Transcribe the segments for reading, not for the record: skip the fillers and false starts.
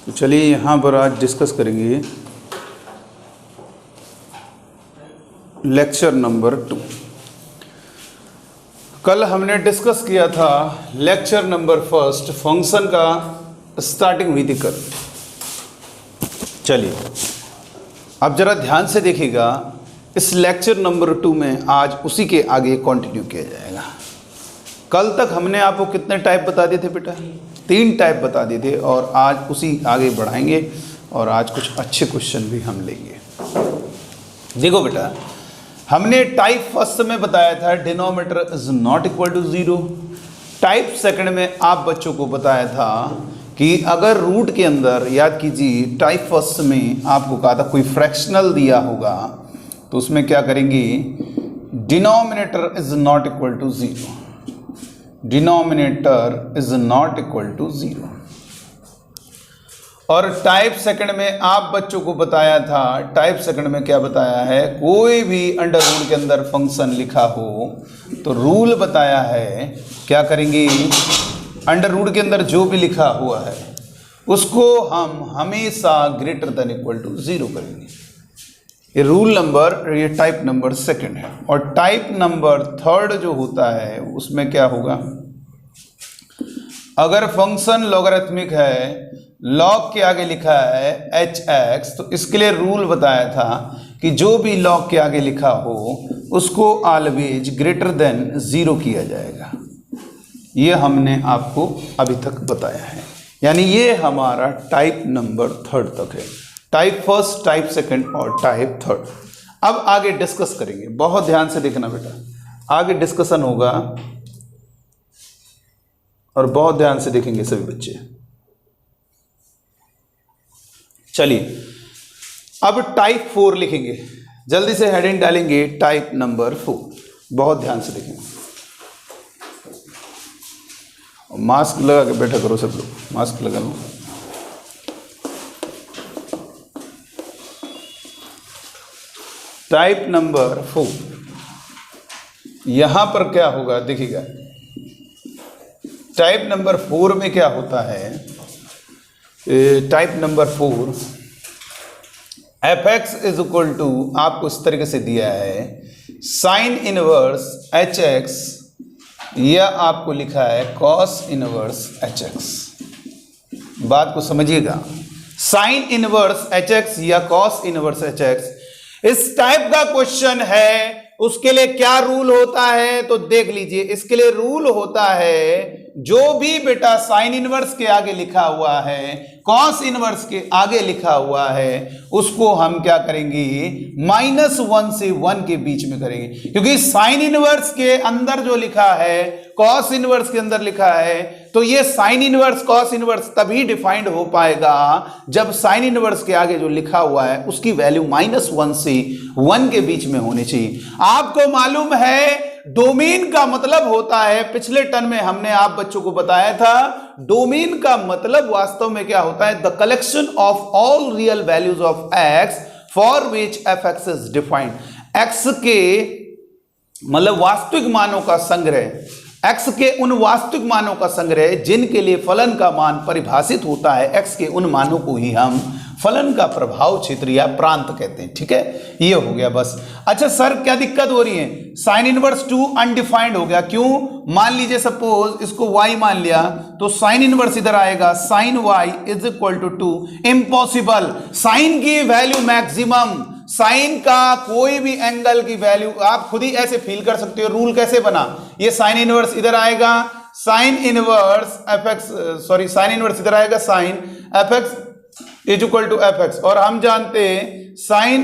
तो चलिए यहाँ पर आज डिस्कस करेंगे लेक्चर नंबर 2। कल हमने डिस्कस किया था लेक्चर नंबर 1 फंक्शन का स्टार्टिंग हुई थी कल। चलिए अब जरा ध्यान से देखिएगा, इस लेक्चर नंबर 2 में आज उसी के आगे कंटिन्यू किया जाएगा। कल तक हमने आपको कितने टाइप बता दिए थे बेटा? 3 टाइप बता दिए थे और आज उसी आगे बढ़ाएंगे और आज कुछ अच्छे क्वेश्चन भी हम लेंगे। देखो बेटा, हमने टाइप फर्स्ट में बताया था denominator is not equal to 0। Type second में आप बच्चों को बताया था कि अगर रूट के अंदर, याद कीजिए टाइप फर्स्ट में आपको कहा था कोई फ्रैक्शनल दिया होगा तो उसमें क्या करेंगे, denominator is not equal to 0। Denominator is not equal to 0। और टाइप सेकंड में आप बच्चों को बताया था, टाइप सेकंड में क्या बताया है, कोई भी अंडर रूट के अंदर फंक्शन लिखा हो तो रूल बताया है क्या करेंगे, अंडर रूट के अंदर जो भी लिखा हुआ है उसको हम हमेशा ग्रेटर देन इक्वल टू 0 करेंगे। ये रूल नंबर, ये टाइप नंबर सेकंड है। और टाइप नंबर थर्ड जो होता है उसमें क्या होगा, अगर फंक्शन लॉगरिथमिक है, लॉग के आगे लिखा है hx, तो इसके लिए रूल बताया था कि जो भी लॉग के आगे लिखा हो उसको ऑलवेज ग्रेटर देन 0 किया जाएगा। ये हमने आपको अभी तक बताया है, यानी ये हमारा टाइप नंबर थर्ड तक है। टाइप फर्स्ट, टाइप सेकंड और टाइप थर्ड। अब आगे डिस्कस करेंगे, बहुत ध्यान से देखना बेटा, आगे डिस्कशन होगा और बहुत ध्यान से देखेंगे सभी बच्चे। चलिए अब टाइप 4 लिखेंगे, जल्दी से हेडिंग डालेंगे टाइप नंबर 4। बहुत ध्यान से देखेंगे, मास्क लगा के बैठा करो सब लोग, मास्क लगा लो। टाइप नंबर 4, यहां पर क्या होगा देखिएगा। टाइप नंबर 4 में क्या होता है, type number 4 fx is equal to, आपको इस तरीके से दिया है साइन इनवर्स hx, या आपको लिखा है कॉस इनवर्स hx। बात को समझिएगा, साइन इनवर्स hx या कॉस इनवर्स hx इस टाइप का क्वेश्चन है, उसके लिए क्या रूल होता है तो देख लीजिए। इसके लिए रूल होता है जो भी बेटा साइन इनवर्स के आगे लिखा हुआ है, कॉस इनवर्स के आगे लिखा हुआ है, उसको हम क्या करेंगे, -1 से 1 के बीच में करेंगे। क्योंकि साइन इनवर्स के अंदर जो लिखा है, कॉस इनवर्स के अंदर लिखा है, तो ये साइन इनवर्स कॉस इनवर्स तभी डिफाइंड हो पाएगा जब साइन इनवर्स के आगे जो लिखा हुआ है उसकी वैल्यू -1 से 1 के बीच में होनी चाहिए। आपको मालूम है डोमेन का मतलब होता है, पिछले टर्म में हमने आप बच्चों को बताया था, डोमेन का मतलब वास्तव में क्या होता है, the collection of all real values of x for which fx is defined. x के मतलब वास्तविक मानों का संग्रह, x के उन वास्तविक मानों का संग्रह जिनके लिए फलन का मान परिभाषित होता है, x के उन मानों को ही हम फलन का प्रभाव क्षेत्र या प्रांत कहते हैं। ठीक है, ये हो गया बस। अच्छा सर क्या दिक्कत हो रही है, साइन इनवर्स 2 अनडिफाइंड हो गया, क्यों? मान लीजिए सपोज इसको y मान लिया तो साइन इनवर्स इधर आएगा, sine y is equal to 2। Impossible, sine की वैल्यू मैक्सिमम, साइन का कोई भी एंगल की वैल्यू आप खुद ही ऐसे फील कर सकते हो। रूल कैसे बना, ये साइन इनवर्स इधर आएगा, sine inverse fx, sorry sine inverse इधर आएगा, sine fx is equal to fx, और हम जानते हैं साइन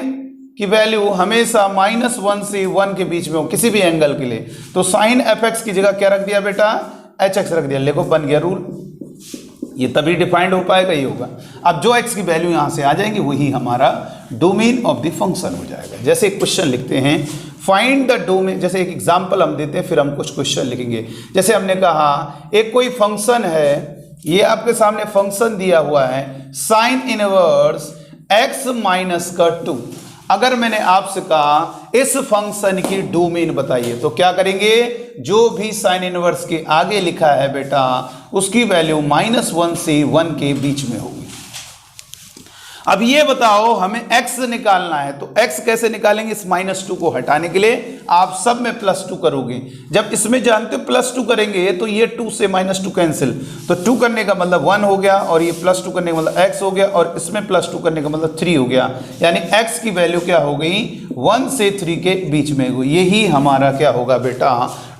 की वैल्यू हमेशा -1 से 1 के बीच में हो किसी भी एंगल के लिए, तो साइन fx की जगह क्या रख दिया बेटा, hx रख दिया। देखो बन गया रूल, ये तभी डिफाइंड हो पाएगा, ये होगा। अब जो x की वैल्यू यहां से आ जाएंगी वही हमारा डोमेन ऑफ द फंक्शन हो जाएगा। जैसे एक क्वेश्चन लिखते हैं, फाइंड द डोमेन, जैसे एक एग्जांपल हम देते हैं फिर हम कुछ क्वेश्चन लिखेंगे। जैसे हमने कहा एक कोई फंक्शन है, ये आपके सामने फंक्शन दिया हुआ है साइन इनवर्स x माइनस का 2। अगर मैंने आपसे कहा इस फंक्शन की डोमेन बताइए तो क्या करेंगे, जो भी साइन इनवर्स के आगे लिखा है बेटा उसकी वैल्यू -1 से 1 के बीच में होगी। अब ये बताओ हमें x निकालना है, तो x कैसे निकालेंगे? इस -2 को हटाने के लिए आप सब में +2 करोगे। जब इसमें जानते हो +2 करेंगे तो ये 2 से -2 कैंसिल, तो 2 करने का मतलब 1 हो गया, और ये +2 करने का मतलब x हो गया, और इसमें +2 करने का मतलब 3 हो गया। यानी x की वैल्यू क्या हो गई? 1 से 3 के बीच में हुई। यही हमारा क्या होगा बेटा?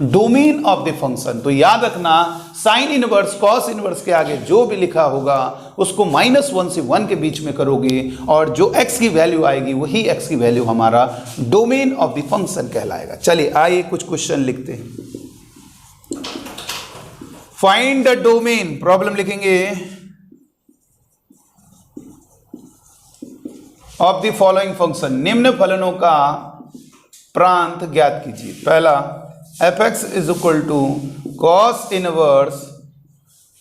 Domain of the function. तो याद रखना, साइन इनवर्स कॉस इनवर्स के आगे जो भी लिखा होगा उसको -1 से 1 के बीच में करोगे, और जो x की वैल्यू आएगी वही x की वैल्यू हमारा डोमेन ऑफ द फंक्शन कहलाएगा। चलिए आइए कुछ क्वेश्चन लिखते हैं। फाइंड द डोमेन, प्रॉब्लम लिखेंगे, ऑफ द फॉलोइंग फंक्शन, निम्न फलनों का प्रांत ज्ञात कीजिए। पहला f(x) = cos inverse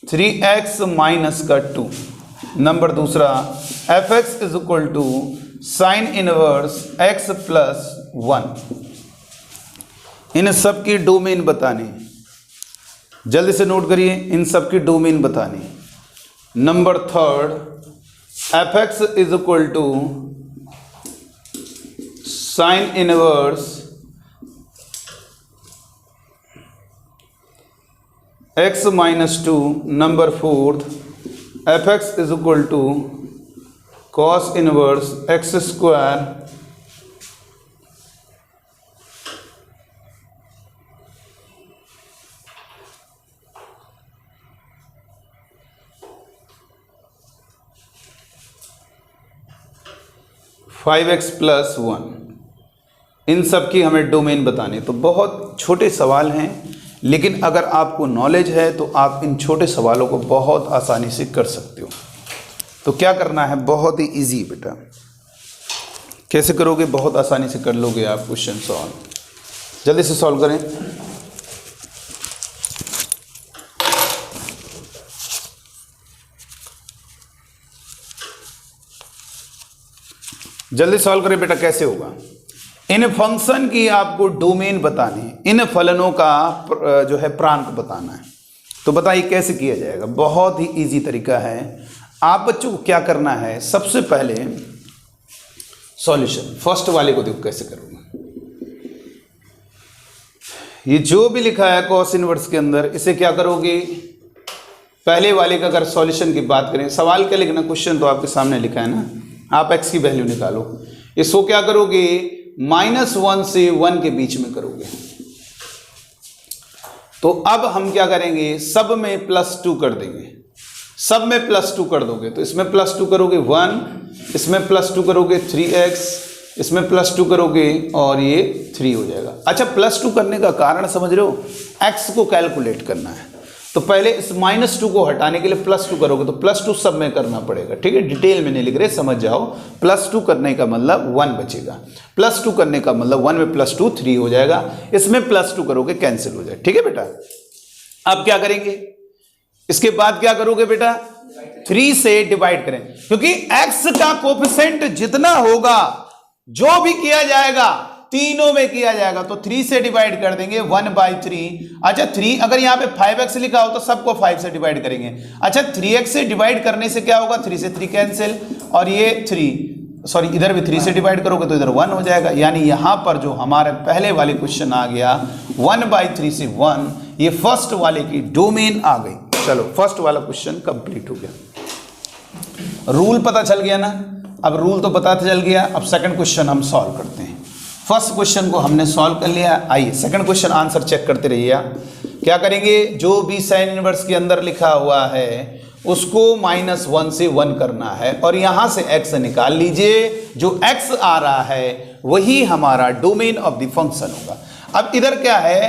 3x minus का 2। नंबर दूसरा f(x) = sin inverse x plus 1। इन सब की डोमेन बतानी, जल्दी से नोट करिए, इन सब की डोमेन बतानी। Number third f(x) = sin inverse x minus 2। Number fourth f(x) = cos inverse x square (5x + 1). इन सब की हमें डोमेन बतानी। तो बहुत छोटे सवाल हैं, लेकिन अगर आपको नॉलेज है तो आप इन छोटे सवालों को बहुत आसानी से कर सकते हो। तो क्या करना है? बहुत ही इजी बेटा। कैसे करोगे? बहुत आसानी से कर लोगे आप क्वेश्चन सॉल्व। जल्दी से सॉल्व करें। जल्दी सॉल्व करें बेटा। कैसे होगा? इन फंक्शन की आपको डोमेन बतानी है, इन फलनों का जो है प्रांत बताना है। तो बताइए कैसे किया जाएगा? बहुत ही इजी तरीका है। आप बच्चों को क्या करना है, सबसे पहले सॉल्यूशन फर्स्ट वाले को देखो कैसे करोगे। ये जो भी लिखा है कॉस इनवर्स के अंदर, इसे क्या करोगे? पहले वाले का अगर सॉल्यूशन की बात करें, सवाल क्या लिखना, क्वेश्चन तो आपके सामने लिखा है ना, आप x की वैल्यू निकालो। इसको क्या करोगे? -1 से 1 के बीच में करोगे। तो अब हम क्या करेंगे? सब में +2 कर देंगे। सब में +2 कर दोगे तो इसमें +2 करोगे 1, इसमें +2 करोगे 3x, इसमें +2 करोगे और ये 3 हो जाएगा। अच्छा, +2 करने का कारण समझ रहे हो? x को कैलकुलेट करना है, तो पहले इस -2 को हटाने के लिए +2 करोगे, तो +2 सब में करना पड़ेगा। ठीक है, डिटेल में नहीं लिख रहे, समझ जाओ। +2 करने का मतलब 1 बचेगा, +2 करने का मतलब 1 में +2 3 हो जाएगा, इसमें +2 करोगे कैंसिल हो जाएगा। ठीक है बेटा, अब क्या करेंगे? इसके बाद क्या करोगे बेटा? 3 से डिवाइड करें, क्योंकि x का कोफिशिएंट जितना होगा जो भी किया जाएगा तीनों में किया जाएगा, तो 3 से डिवाइड कर देंगे 1/3। अच्छा 3 अगर यहाँ पे 5x लिखा हो तो सबको 5 से डिवाइड करेंगे। अच्छा 3x से डिवाइड करने से क्या होगा? 3 से 3 कैंसिल, और ये 3 सॉरी इधर भी 3 से डिवाइड करोगे तो इधर 1 हो जाएगा। यानी यहाँ पर जो हमारे पहले वाले क्वेश्चन आ गया 1/3 से 1, ये फर्स्ट वाले की डोमेन आ गई। चलो फर्स्ट वाला क्वेश्चन कंप्लीट हो गया। रूल पता चल गया ना? अब रूल तो पता चल गया। अब सेकंड क्वेश्चन हम सॉल्व करते हैं। फर्स्ट क्वेश्चन को हमने सॉल्व कर लिया, आइए सेकंड क्वेश्चन आंसर चेक करते रहिए। क्या करेंगे? जो भी साइन इनवर्स के अंदर लिखा हुआ है उसको -1 से 1 करना है, और यहां से x निकाल लीजिए। जो x आ रहा है वही हमारा डोमेन ऑफ द फंक्शन होगा। अब इधर क्या है?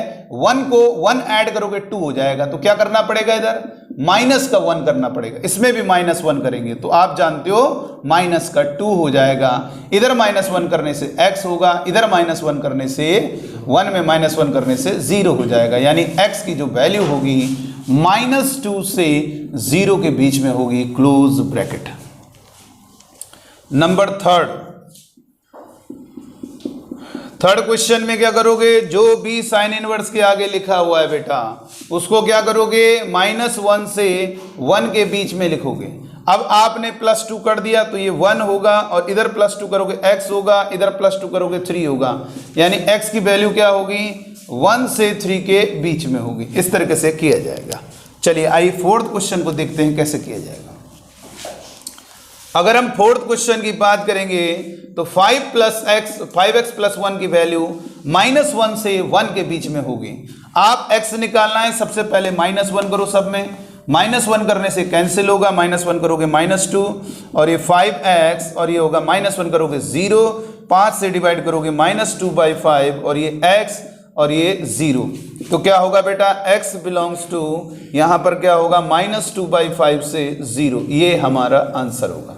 1 को 1 ऐड करोगे 2 हो जाएगा, तो क्या करना पड़ेगा? इधर माइनस का 1 करना पड़ेगा। इसमें भी -1 करेंगे तो आप जानते हो -2 हो जाएगा। इधर -1 करने से x होगा, इधर -1 करने से 1 में -1 करने से 0 हो जाएगा। यानी x की जो वैल्यू होगी -2 से 0 के बीच में होगी, close bracket. Number third question में क्या करोगे? जो भी साइन इनवर्स के आगे लिखा हुआ है बेटा उसको क्या करोगे, -1 से 1 के बीच में लिखोगे। अब आपने +2 कर दिया तो ये 1 होगा, और इधर +2 करोगे x होगा, इधर +2 करोगे 3 होगा, यानी x की वैल्यू क्या होगी, 1 से 3 के बीच में होगी। इस तरीके से किया जाएगा। चलिए आइए फोर्थ क्वेश्चन को देखते हैं कैसे किया जाएगा। अगर हम फोर्थ क्वेश्चन की बात करेंगे तो 5x + 1 की वैल्यू -1 से 1 के बीच में होगी। आप x निकालना है, सबसे पहले -1 करो सब में, -1 करने से कैंसिल होगा, -1 करोगे -2, और ये 5x और ये होगा -1 करोगे 0, 5 से डिवाइड करोगे -2/5 और ये x और ये 0, तो क्या होगा बेटा, x बिलोंग्स टू यहां पर क्या होगा -2/5 से 0, ये हमारा आंसर होगा।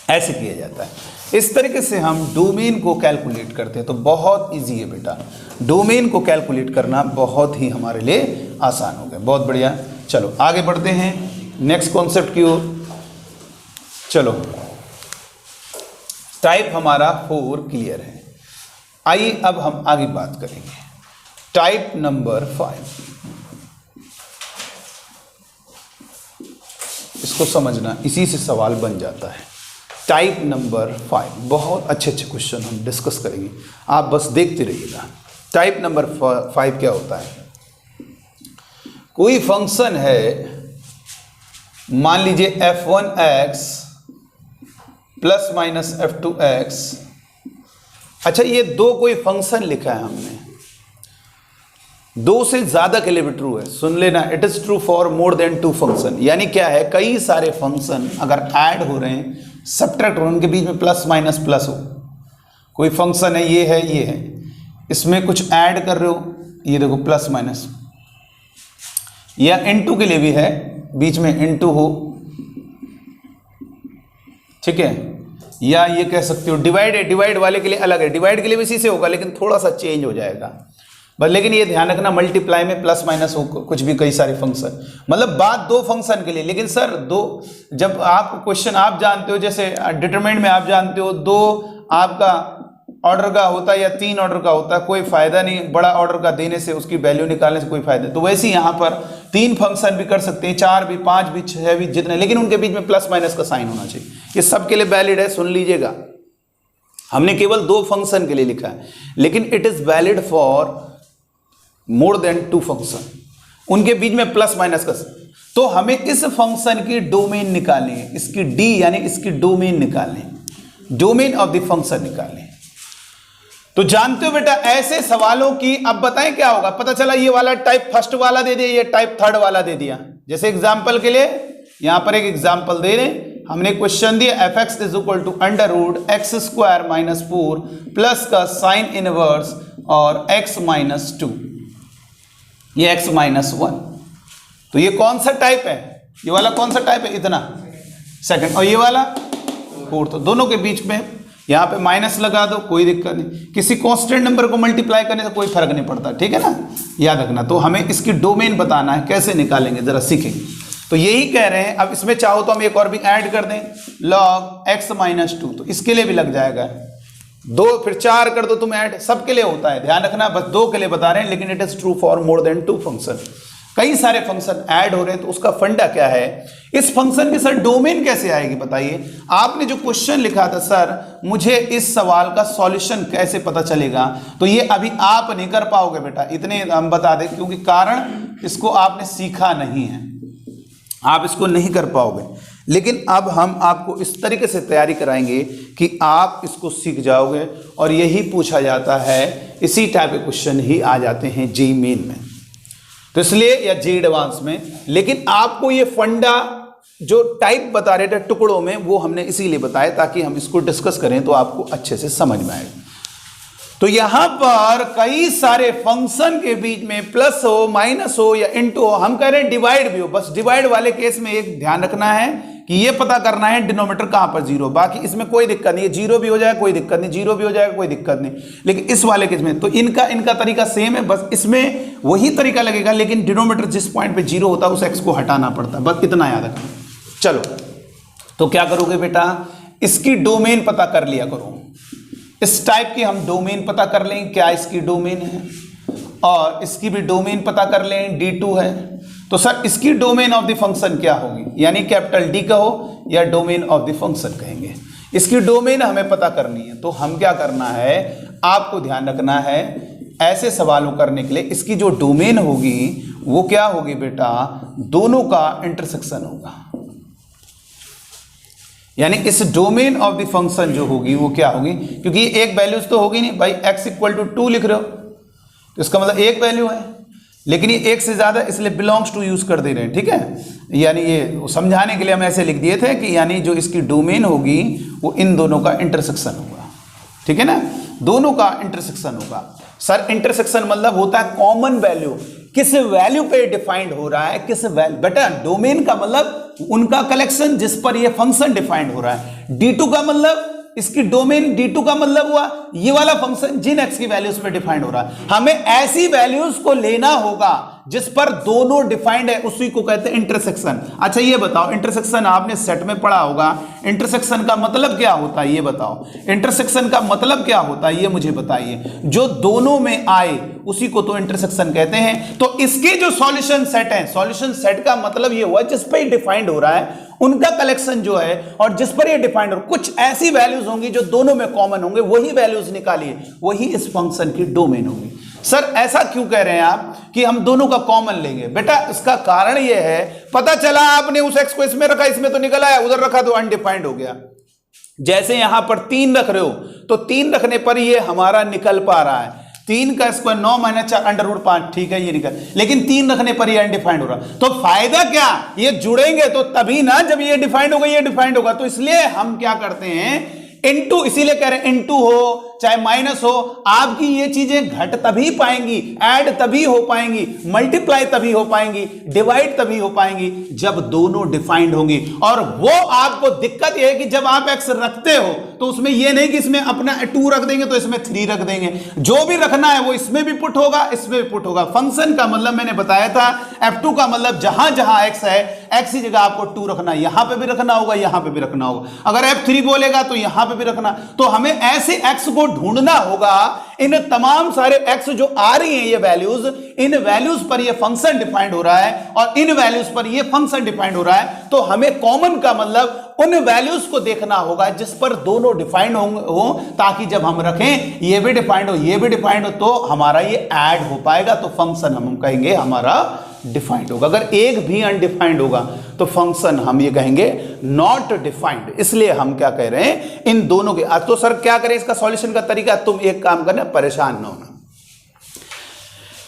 ऐसे किया जाता है। इस तरीके से हम डोमेन को कैलकुलेट करते हैं। तो बहुत इजी है बेटा, डोमेन को कैलकुलेट करना बहुत ही हमारे लिए आसान हो गया। बहुत बढ़िया, चलो आगे बढ़ते हैं नेक्स्ट कॉन्सेप्ट की ओर। चलो टाइप हमारा 4 क्लियर है। आइए अब हम आगे बात करेंगे टाइप नंबर 5। इसको समझना, इसी से सवाल बन जाता है। टाइप नंबर 5 बहुत अच्छे अच्छे क्वेश्चन हम डिस्कस करेंगे, आप बस देखते रहिएगा। टाइप नंबर 5 क्या होता है, कोई फंक्शन है, मान लीजिए f1x ± f2x। अच्छा, ये दो कोई फंक्शन लिखा है हमने, दो से ज्यादा के लिए भी ट्रू है, सुन लेना, it is true for more than 2 function. यानी क्या है, कई सारे फंक्शन अगर ऐड हो रहे हैं, सब्ट्रैक्ट हो रहे हैं, उनके बीच में +- हो, कोई फंक्शन है, ये है, इसमें कुछ ऐड कर रहे हो, ये देखो +-, या इनटू के लिए भी है, बीच में इनटू हो, ठीक है, या ये कह सकते हो डिवाइड है, डिवाइड वाले के लिए अलग है, डिवाइड के लिए भी इसी से होगा लेकिन थोड़ा सा चेंज हो जाएगा बस। लेकिन ये ध्यान रखना मल्टीप्लाई में +- हो, कुछ भी, कई सारे फंक्शन, मतलब बात 2 फंक्शन के लिए। लेकिन सर 2, जब आप क्वेश्चन आप जानते हो, जैसे डिटरमिनेंट में आप जानते हो 2 आपका ऑर्डर का होता है या 3 ऑर्डर का होता है, कोई फायदा नहीं बड़ा ऑर्डर का देने से, उसकी वैल्यू निकालने से कोई फायदा। तो वैसे ही यहाँ पर 3 फंक्शन भी कर सकते हैं, 4 भी, 5 भी, 6 भी, जितने, लेकिन उनके बीच में +- का साइन होना चाहिए। ये सबके लिए वैलिड है, सुन लीजिएगा। हमने केवल 2 फंक्शन के लिए लिखा है, लेकिन it is valid for more than 2 function, उनके बीच में +- का। तो हमें इस फंक्शन की डोमेन निकालनी है, इसकी डी यानी इसकी डोमेन निकालनी है, डोमेन ऑफ द फंक्शन निकालनी है। तो जानते हो बेटा, ऐसे सवालों की अब बताएं क्या होगा। पता चला ये वाला टाइप फर्स्ट वाला दे दिया, ये टाइप थर्ड वाला दे दिया। जैसे एग्जांपल के लिए यहां पर एक एग्जांपल दे रहे, हमने क्वेश्चन दिया f(x) = √x² - 4 प्लस का साइन इनवर्स और x - 2, ये x - 1। तो ये कौन सा टाइप है, ये वाला कौन सा टाइप है, इतना सेकंड, और ये वाला 4। तो दोनों के बीच में यहां पे माइनस लगा दो, कोई दिक्कत नहीं। किसी कांस्टेंट नंबर को मल्टीप्लाई करने से कोई फर्क नहीं पड़ता, ठीक है ना, याद रखना। तो हमें इसकी डोमेन बताना है, कैसे निकालेंगे जरा सीखेंगे। तो यही कह रहे हैं। अब इसमें चाहो तो हम एक और भी ऐड कर दें, log x - 2, तो इसके लिए भी लग जाएगा 2, फिर 4 कर दो तुम ऐड, सबके लिए होता है, ध्यान रखना। बस 2 के लिए बता रहे हैं, लेकिन it is true for more than 2 function. कई सारे फंक्शन ऐड हो रहे हैं, तो उसका फंडा क्या है, इस फंक्शन की सर डोमेन कैसे आएगी बताइए। आपने जो क्वेश्चन लिखा था सर मुझे इस सवाल का सॉल्यूशन कैसे पता चलेगा, तो ये अभी आप नहीं कर पाओगे बेटा, इतने हम बता दें, क्योंकि कारण इसको आपने सीखा नहीं है, आप इसको नहीं कर पाओगे। लेकिन अब हम आपको इस तरीके से तैयारी कराएंगे कि आप इसको सीख जाओगे, और यही पूछा जाता है, इसी टाइप के क्वेश्चन ही आ जाते हैं जेईई मेन में, तो इसलिए, या जेईई एडवांस में। लेकिन आपको ये फंडा जो टाइप बता रहे थे टुकड़ों में, वो हमने इसीलिए बताया ताकि हम इसको डिस्कस करें तो आपको अच्छे से समझ में आए। तो यहां पर कई सारे फंक्शन के बीच में प्लस हो, माइनस हो या इनटू हो, हम कह रहे हैं डिवाइड भी हो। बस डिवाइड वाले केस में एक ध्यान रखना है कि ये पता करना है डिनोमिनेटर कहां पर 0, बाकी इसमें कोई दिक्कत नहीं है, 0 भी हो जाए कोई दिक्कत नहीं, 0 भी हो जाएगा कोई दिक्कत नहीं। लेकिन इस वाले केस में तो इनका तरीका सेम है, बस इसमें वही तरीका लगेगा, लेकिन डिनोमिनेटर जिस पॉइंट पे 0 होता है उस x को हटाना पड़ता है, बस इतना याद रखना। चलो, तो क्या करोगे बेटा, इसकी डोमेन पता कर लिया करो। इस टाइप की हम डोमेन पता कर लेंगे, क्या इसकी डोमेन है। और इसकी भी डोमेन पता कर लें, D2 है। तो सर इसकी डोमेन ऑफ द फंक्शन क्या होगी, यानी कैपिटल D कहो या डोमेन ऑफ द फंक्शन कहेंगे। इसकी डोमेन हमें पता करनी है, तो हम क्या करना है, आपको ध्यान रखना है ऐसे सवालों करने के लिए इसकी जो डोमेन होगी वो क्या होगी बेटा, दोनों का इंटरसेक्शन होगा। यानी इस डोमेन ऑफ द फंक्शन जो होगी वो क्या होगी, क्योंकि एक वैल्यूज तो होगी नहीं भाई, x = 2 लिख रहे हो तो इसका मतलब एक वैल्यू है, लेकिन ये एक से ज्यादा इसलिए बिलोंग्स टू यूज कर दे रहे हैं, ठीक है। यानी ये समझाने के लिए हम ऐसे लिख दिए थे कि यानी जो इसकी डोमेन होगी वो इन दोनों का इंटरसेक्शन होगा, ठीक है ना, दोनों का इंटरसेक्शन होगा। सर इंटरसेक्शन मतलब होता है कॉमन वैल्यू, किस वैल्यू पे डिफाइंड हो रहा है, किस वैल्यू, बेटा डोमेन का मतलब उनका कलेक्शन जिस पर ये फंक्शन डिफाइंड हो रहा है। D2 का मतलब इसकी डोमेन, D2 का मतलब हुआ ये वाला फंक्शन जिन x की वैल्यूज पे डिफाइंड हो रहा है। हमें ऐसी वैल्यूज को लेना होगा जिस पर दोनों डिफाइंड है, उसी को कहते हैं इंटरसेक्शन। अच्छा ये बताओ, इंटरसेक्शन आपने सेट में पढ़ा होगा, इंटरसेक्शन का मतलब क्या होता है ये बताओ, इंटरसेक्शन का मतलब क्या होता है ये मुझे बताइए। जो दोनों में आए उसी को तो इंटरसेक्शन कहते हैं। तो इसके जो सॉल्यूशन सेट है, सॉल्यूशन सेट का मतलब ये हुआ जिस पर डिफाइंड हो रहा है उनका कलेक्शन जो है, और जिस पर ये डिफाइंड हो कुछ ऐसी वैल्यूज होंगी जो दोनों में कॉमन होंगे, वही वैल्यूज निकालिए, वही इस फंक्शन की डोमेन होगी। सर ऐसा क्यों कह रहे हैं आप कि हम दोनों का कॉमन लेंगे, बेटा इसका कारण यह है, पता चला आपने उस x को इसमें रखा, इसमें तो निकल आया, उधर रखा तो अनडिफाइंड हो गया। जैसे यहां पर 3 रख रहे हो तो 3 रखने पर ये हमारा निकल पा रहा है, 3 का स्क्वायर 9 - 4 √5, ठीक है ये निकल, लेकिन 3 रखने पर ये अनडिफाइंड हो रहा। तो फायदा क्या, ये जुड़ेंगे तो तभी ना जब ये डिफाइंड होगा, ये डिफाइंड होगा। तो इसलिए हम क्या करते हैं इनटू, इसीलिए कह रहे हैं इनटू हो चाहे माइनस हो, आपकी ये चीजें घट तभी पाएंगी, ऐड तभी हो पाएंगी, मल्टीप्लाई तभी हो पाएंगी, डिवाइड तभी हो पाएंगी जब दोनों डिफाइंड होंगी। और वो आपको दिक्कत ये है कि जब आप x रखते हो तो उसमें ये नहीं कि इसमें अपना 2 रख देंगे तो इसमें 3 रख देंगे, जो भी रखना है वो इसमें भी पुट होगा, इसमें भी पुट होगा। फंक्शन का मतलब मैंने बताया था, F2 का मतलब जहां जहां x है, x की जगह आपको 2 रखना, यहां पे भी रखना होगा, यहां पे भी रखना होगा। अगर F3 बोलेगा तो यहां पे भी रखना। तो हमें ऐसे x को ढूंढना होगा, इन तमाम सारे x जो आ रही हैं ये वैल्यूज, इन वैल्यूज पर ये फंक्शन डिफाइंड हो रहा है और इन वैल्यूज पर ये फंक्शन डिफाइंड हो रहा है। तो हमें कॉमन का मतलब उन वैल्यूज को देखना होगा जिस पर दोनों डिफाइंड हो, ताकि जब हम रखें ये भी डिफाइंड हो, ये भी डिफाइंड हो, तो हमारा ये ऐड हो पाएगा, तो फंक्शन हम कहेंगे हमारा डिफाइंड होगा। अगर एक भी अनडिफाइंड होगा तो फंक्शन हम ये कहेंगे नॉट डिफाइंड। इसलिए हम क्या कह रहे हैं इन दोनों के। तो सर क्या करें इसका सॉल्यूशन का तरीका, तुम एक काम करना, परेशान ना होना,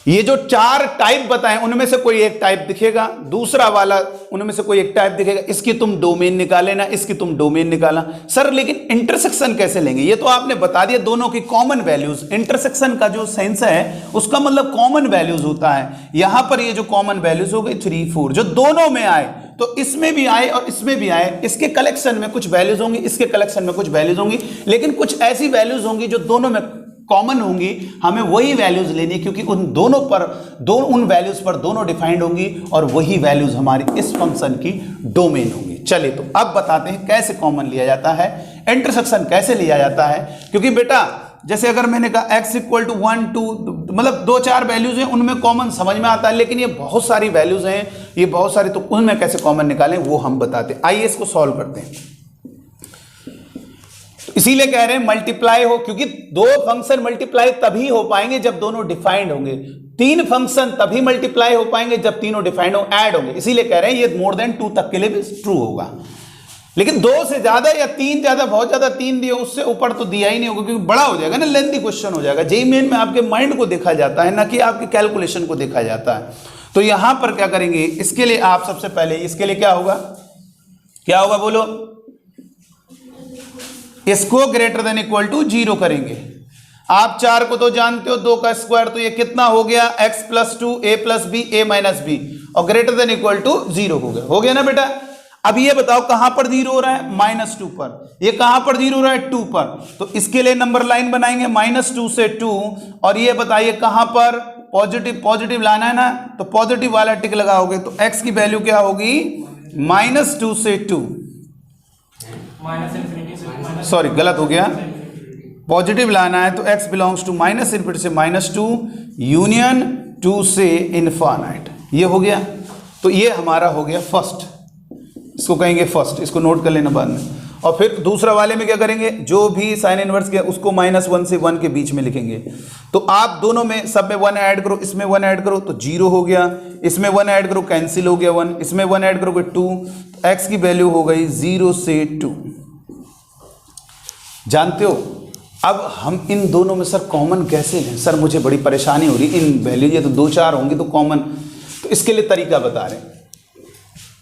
ये जो 4 टाइप बताएं उनमें से कोई एक टाइप दिखेगा, दूसरा वाला उनमें से कोई एक टाइप दिखेगा, इसकी तुम डोमेन निकाल लेना, इसकी तुम डोमेन निकालना। सर लेकिन इंटरसेक्शन कैसे लेंगे, ये तो आपने बता दिया, दोनों की कॉमन वैल्यूज। इंटरसेक्शन का जो सेंस है उसका मतलब कॉमन वैल्यूज होता है। यहां पर ये जो कॉमन वैल्यूज हो गई 3, 4 जो दोनों में आए, तो इसमें भी आए और इसमें भी आए, इसके कलेक्शन में कुछ वैल्यूज होंगी, इसके कलेक्शन में कुछ वैल्यूज होंगी, लेकिन कुछ ऐसी वैल्यूज होंगी जो दोनों में कॉमन होंगी। हमें वही वैल्यूज लेनी, क्योंकि उन दोनों पर उन वैल्यूज पर दोनों डिफाइंड होंगी और वही वैल्यूज हमारी इस फंक्शन की डोमेन होंगी। चलिए तो अब बताते हैं कैसे कॉमन लिया जाता है, इंटरसेक्शन कैसे लिया जाता है। क्योंकि बेटा जैसे अगर मैंने कहा x = 1, 2 मतलब 2-4 वैल्यूज हैं, उनमें कॉमन समझ में आता है, लेकिन ये बहुत सारी वैल्यूज हैं, ये बहुत सारी, तो उनमें कैसे कॉमन निकालें वो हम बताते हैं। आइए इसको सॉल्व करते हैं। इसीलिए कह रहे हैं मल्टीप्लाई हो, क्योंकि 2 फंक्शन मल्टीप्लाई तभी हो पाएंगे जब दोनों डिफाइंड होंगे, 3 फंक्शन तभी मल्टीप्लाई हो पाएंगे जब तीनों डिफाइंड हो, ऐड होंगे। इसीलिए कह रहे हैं ये मोर देन 2 तक के लिए भी ट्रू होगा, लेकिन 2 से ज्यादा या 3 ज्यादा, बहुत ज्यादा 3 दिए, उससे ऊपर तो दिया ही नहीं होगा, क्योंकि बड़ा हो जाएगा ना, लेंथी क्वेश्चन हो जाएगा। जेईई मेन में आपके माइंड को देखा जाता है, ना कि आपके कैलकुलेशन को देखा जाता है। तो यहां पर क्या करेंगे, इसके लिए आप सबसे पहले इसके लिए क्या होगा, क्या होगा बोलो, इसको ग्रेटर देन इक्वल टू 0 करेंगे। आप 4 को तो जानते हो, 2 का स्क्वायर, तो ये कितना हो गया x + 2 a + b a - b, और ग्रेटर देन इक्वल टू 0 हो गया ना बेटा। अब ये बताओ कहां पर 0 हो रहा है, -2 पर। ये कहां पर 0 हो रहा है, 2 पर। तो इसके लिए नंबर लाइन बनाएंगे -2 से 2, और ये बताइए कहां पर पॉजिटिव लाना है ना, तो पॉजिटिव वाला टिक लगाओगे तो x की वैल्यू क्या होगी, -2 से 2, सॉरी गलत हो गया, पॉजिटिव लाना है तो x belongs to minus infinity से -2 यूनियन 2 से इनफाइनाइट, ये हो गया। तो ये हमारा हो गया फर्स्ट, इसको कहेंगे फर्स्ट, इसको नोट कर लेना बाद में। और फिर दूसरा वाले में क्या करेंगे, जो भी साइन इनवर्स के उसको -1 से 1 के बीच में लिखेंगे। तो आप दोनों में सब में 1 ऐड करो, इसमें 1 ऐड करो तो 0 हो गया, इसमें 1 ऐड करो कैंसिल हो गया 1, इसमें 1 ऐड करोगे 2, तो x की वैल्यू हो गई 0 से 2। जानते हो अब हम इन दोनों में सर कॉमन कैसे लें, सर मुझे बड़ी परेशानी हो रही, इन वैल्यू ये तो 2-4 होंगी तो कॉमन, तो इसके लिए तरीका बता रहे हैं।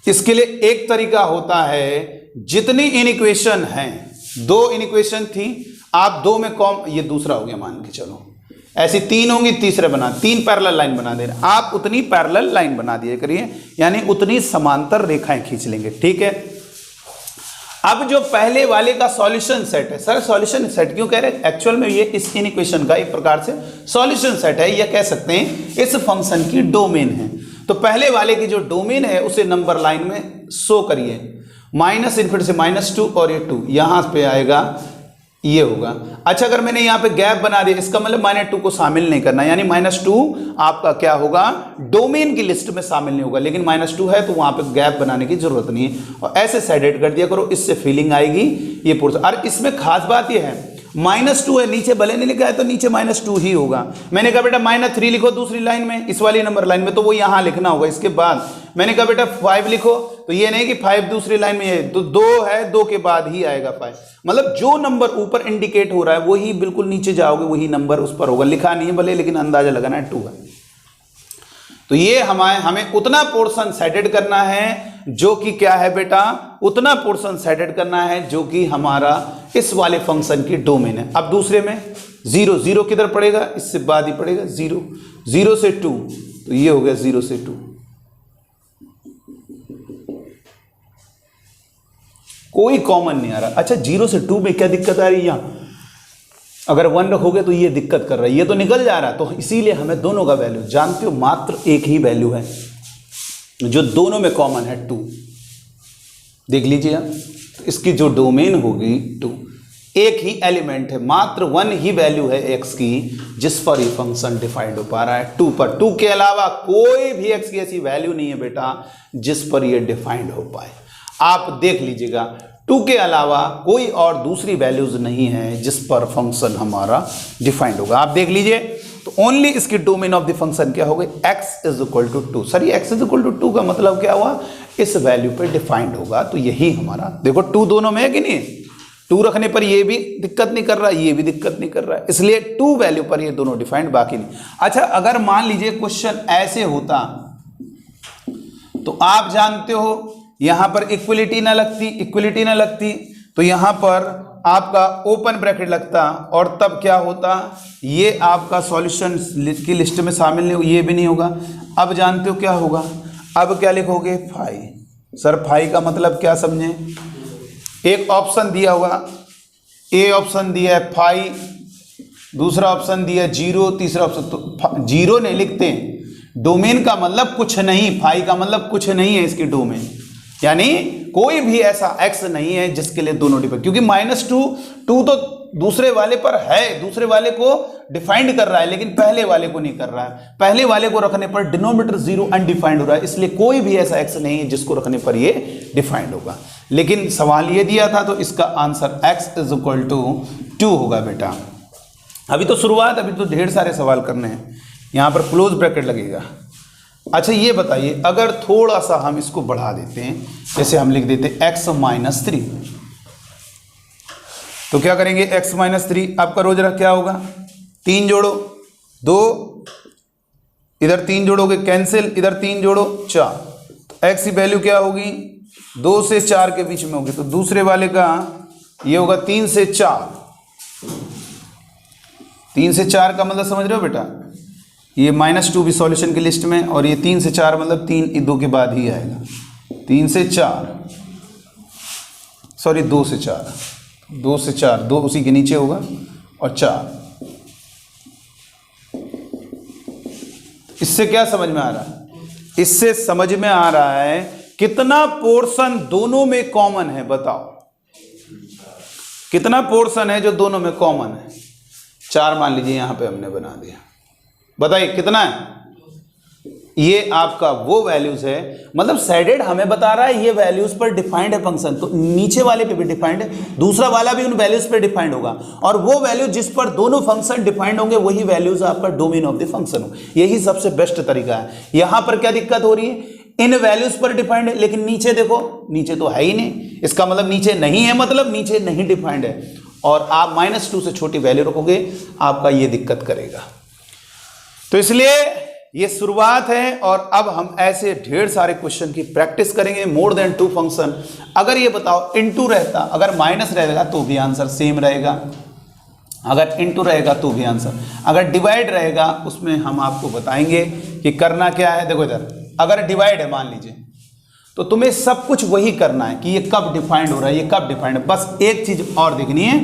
इसके लिए एक तरीका होता है, जितनी इनइक्वेशन हैं, 2 इनइक्वेशन थी, आप 2 में ये दूसरा हो गया मान के चलो, ऐसी 3 होंगी, तीसरे बना 3 पैरेलल लाइन बना दे रहे, आप उतनी पैरेलल लाइन बना दिया करिए, यानी उतनी समांतर रेखाएं खींच लेंगे, ठीक है। अब जो पहले वाले का सॉल्यूशन सेट है, सर सॉल्यूशन सेट क्यों कह रहे हैं, एक्चुअल में ये इस इनइक्वेशन का एक प्रकार से सॉल्यूशन सेट है, या कह सकते हैं इस फंक्शन की डोमेन है। तो पहले वाले की जो डोमेन है उसे नंबर लाइन में शो करिए, -इनफिनिटी से -2 और ये 2 यहां पे आएगा, ये होगा। अच्छा अगर मैंने यहाँ पे गैप बना दिया, इसका मतलब -2 को शामिल नहीं करना, यानी -2 आपका क्या होगा, डोमेन की लिस्ट में शामिल नहीं होगा, लेकिन -2 है तो वहां पे गैप बनाने की जरूरत नहीं है, और ऐसे सेडेड कर दिया करो, इससे फीलिंग आएगी ये पोर्शन। और इसमें खास बात ये है, -2 है, नीचे भले नहीं लिखा है तो नीचे -2 ही होगा। मैंने कहा बेटा -3 लिखो दूसरी लाइन में, इस वाली नंबर लाइन में, तो वो यहां लिखना होगा। इसके बाद मैंने कहा बेटा 5 लिखो, तो ये नहीं कि 5 दूसरी लाइन में है, तो 2 है, 2 के बाद ही आएगा 5, मतलब जो नंबर ऊपर इंडिकेट हो रहा है वही बिल्कुल नीचे जाओगे, वही नंबर उस पर होगा, लिखा नहीं है भले, लेकिन अंदाजा लगाना है 2 है। तो ये हमें उतना पोर्शन सेटेड करना है जो कि क्या है बेटा, उतना पोर्शन सेटेड करना है जो कि हमारा इस वाले फंक्शन की डोमेन है। अब दूसरे में 0 किधर पड़ेगा, इससे बाद ही पड़ेगा 0 से 2, तो ये हो गया 0 से 2। कोई कॉमन नहीं आ रहा। अच्छा 0 से 2 में क्या दिक्कत आ रही है, यहां अगर 1 रखोगे तो ये दिक्कत कर रहा है, ये तो निकल जा रहा है, तो इसीलिए हमें दोनों का वैल्यू, जानते हो मात्र एक ही वैल्यू है जो दोनों में कॉमन है, 2। देख लीजिए आप, तो इसकी जो डोमेन होगी 2, एक ही एलिमेंट है, मात्र 1 ही वैल्यू है x की जिस पर ये फंक्शन डिफाइंड हो पा रहा है 2 पर। 2 के अलावा कोई भी x की ऐसी वैल्यू नहीं है बेटा जिस पर ये डिफाइंड हो पाए। आप देख लीजिएगा 2 के अलावा कोई और दूसरी वैल्यूज नहीं है जिस पर फंक्शन हमारा डिफाइंड होगा। आप देख लीजिए, तो ओनली इसकी डोमेन ऑफ द फंक्शन क्या हो गई, x is equal to 2। Sir ये x इज इक्वल टू 2 का मतलब क्या हुआ, इस वैल्यू पे डिफाइंड होगा, तो यही हमारा, देखो 2 दोनों में है कि नहीं, 2 रखने पर ये भी दिक्कत नहीं कर रहा, ये भी दिक्कत नहीं कर रहा है, इसलिए 2 वैल्यू पर ये दोनों डिफाइंड, बाकी नहीं। अच्छा अगर मान लीजिए क्वेश्चन ऐसे होता, तो आप जानते हो यहां पर इक्वलिटी ना लगती, तो यहां पर आपका ओपन ब्रैकेट लगता, और तब क्या होता, ये आपका सॉल्यूशन की लिस्ट में शामिल नहीं, ये भी नहीं होगा। अब जानते हो क्या होगा, अब क्या लिखोगे, 5। सर 5 का मतलब क्या समझे, एक ऑप्शन दिया होगा, ए ऑप्शन दिया है 5, दूसरा ऑप्शन दिया 0, तीसरा ऑप्शन, तो 0 नहीं लिखते, डोमेन का मतलब कुछ नहीं, 5 का मतलब कुछ नहीं है इसकी डोमेन, यानी कोई भी ऐसा x नहीं है जिसके लिए दोनों डिफाइंड, क्योंकि -2 तो दूसरे वाले पर है, दूसरे वाले को डिफाइंड कर रहा है, लेकिन पहले वाले को नहीं कर रहा है। पहले वाले को रखने पर डिनोमिनेटर 0 अनडिफाइंड हो रहा है, इसलिए कोई भी ऐसा x नहीं है जिसको रखने पर ये डिफाइंड होगा। लेकिन सवाल ये दिया था, तो इसका answer x is equal to 2 होगा बेटा। अभी तो शुरुआत, अभी तो ढेर सारे सवाल करने हैं, यहां पर क्लोज ब्रैकेट लगेगा। अच्छा ये बताइए, अगर थोड़ा सा हम इसको बढ़ा देते हैं, जैसे हम लिख देते हैं x-3, तो क्या करेंगे, x-3 आपका रोज रख क्या होगा, 3 जोड़ो 2, इधर 3 जोड़ोगे कैंसिल, इधर 3 जोड़ो 4, तो x की वैल्यू क्या होगी, 2 से 4 के बीच में होगी, तो दूसरे वाले का ये होगा 3 से 4। 3 से 4 का मतलब समझ रहे हो बेटा, ये -2 भी सॉल्यूशन की लिस्ट में, और ये 3 से 4 मतलब 3 2 के बाद ही आएगा, 3 से 4, सॉरी 2 से 4, 2 से 4, 2 उसी के नीचे होगा और 4। इससे क्या समझ में आ रहा है, इससे समझ में आ रहा है कितना पोर्शन दोनों में कॉमन है, बताओ। कितना पोर्शन है जो दोनों में कॉमन है? 4 मान लीजिए, यहां पे हमने बना दिया। बताइए कितना है? ये आपका वो वैल्यूज है, मतलब शेडेड हमें बता रहा है ये वैल्यूज पर डिफाइंड है फंक्शन, तो नीचे वाले पे भी डिफाइंड है, दूसरा वाला भी उन वैल्यूज पर डिफाइंड होगा, और वो वैल्यू जिस पर दोनों फंक्शन डिफाइंड होंगे वही वैल्यूज आपका डोमेन ऑफ द फंक्शन हो। यही सबसे बेस्ट तरीका है। यहां पर क्या दिक्कत हो रही है? इन वैल्यूज पर डिफाइंड है, लेकिन नीचे देखो, नीचे तो है ही नहीं, इसका मतलब नीचे नहीं है, मतलब नीचे नहीं डिफाइंड है, और आप -2 से छोटी वैल्यू रखोगे, आपका ये दिक्कत करेगा। तो इसलिए ये शुरुआत है, और अब हम ऐसे ढेर सारे क्वेश्चन की प्रैक्टिस करेंगे। मोर देन 2 फंक्शन, अगर ये बताओ इनटू रहता, अगर माइनस रहेगा तो भी आंसर सेम रहेगा, अगर इनटू रहेगा तो भी आंसर, अगर डिवाइड रहेगा उसमें हम आपको बताएंगे कि करना क्या है। देखो इधर, अगर डिवाइड है मान लीजिए, तो तुम्हें सब कुछ वही करना है कि ये कब डिफाइंड हो रहा है, ये कब डिफाइंड है, बस एक चीज और देखनी है।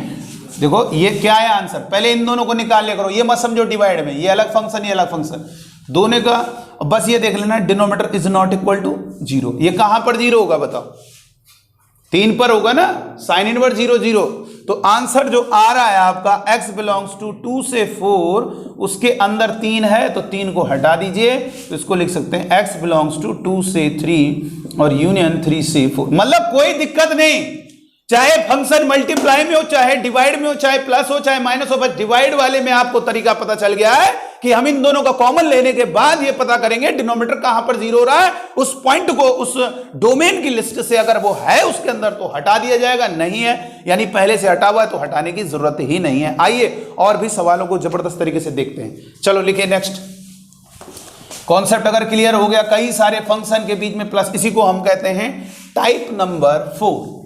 देखो ये क्या है आंसर, पहले इन दोनों को निकाल लिया करो, ये मत समझो डिवाइड में, ये अलग फंक्शन, ये अलग फंक्शन, दोनों का बस ये देख लेना, denominator is not equal to 0। ये कहां पर 0 होगा बताओ? 3 पर होगा ना, साइन इनवर्स 0 0। तो आंसर जो आ रहा है आपका x बिलोंग्स टू 2 से 4, उसके अंदर 3 है, तो 3 को हटा दीजिए, तो इसको लिख सकते हैं x बिलोंग्स टू 2 से 3 और यूनियन 3 से 4। मतलब कोई दिक्कत नहीं, चाहे फंक्शन मल्टीप्लाई में हो, चाहे डिवाइड में हो, चाहे प्लस हो, चाहे माइनस हो, बस डिवाइड वाले में आपको तरीका पता चल गया है कि हम इन दोनों का कॉमन लेने के बाद ये पता करेंगे डिनोमिनेटर कहां पर 0 हो रहा है, उस पॉइंट को उस डोमेन की लिस्ट से अगर वो है उसके अंदर तो हटा दिया जाएगा, नहीं है यानी पहले से हटा हुआ है तो हटाने की जरूरत ही नहीं है। आइए और भी सवालों को जबरदस्त तरीके से देखते हैं। चलो लिखिए नेक्स्ट। कॉन्सेप्ट अगर क्लियर हो गया, कई सारे फंक्शन के बीच में प्लस, इसी को हम कहते हैं टाइप नंबर 5,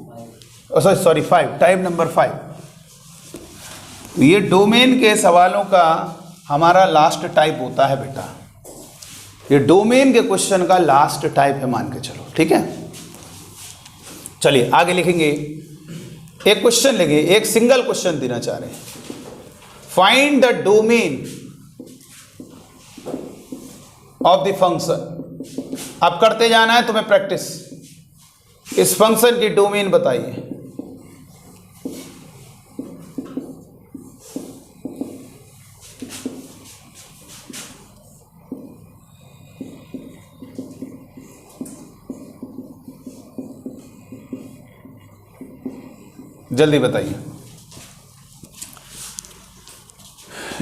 टाइप नंबर 5। ये डोमेन के सवालों का हमारा लास्ट टाइप होता है बेटा, ये डोमेन के क्वेश्चन का लास्ट टाइप है मान के चलो, ठीक है। चलिए आगे लिखेंगे, एक क्वेश्चन लेंगे, एक सिंगल क्वेश्चन देना चाह रहे हैं। Find the domain of the function. अब करते जाना है तुम्हें प्रैक्टिस। इस फंक्शन की डोमेन बताइए। जल्दी बताइए,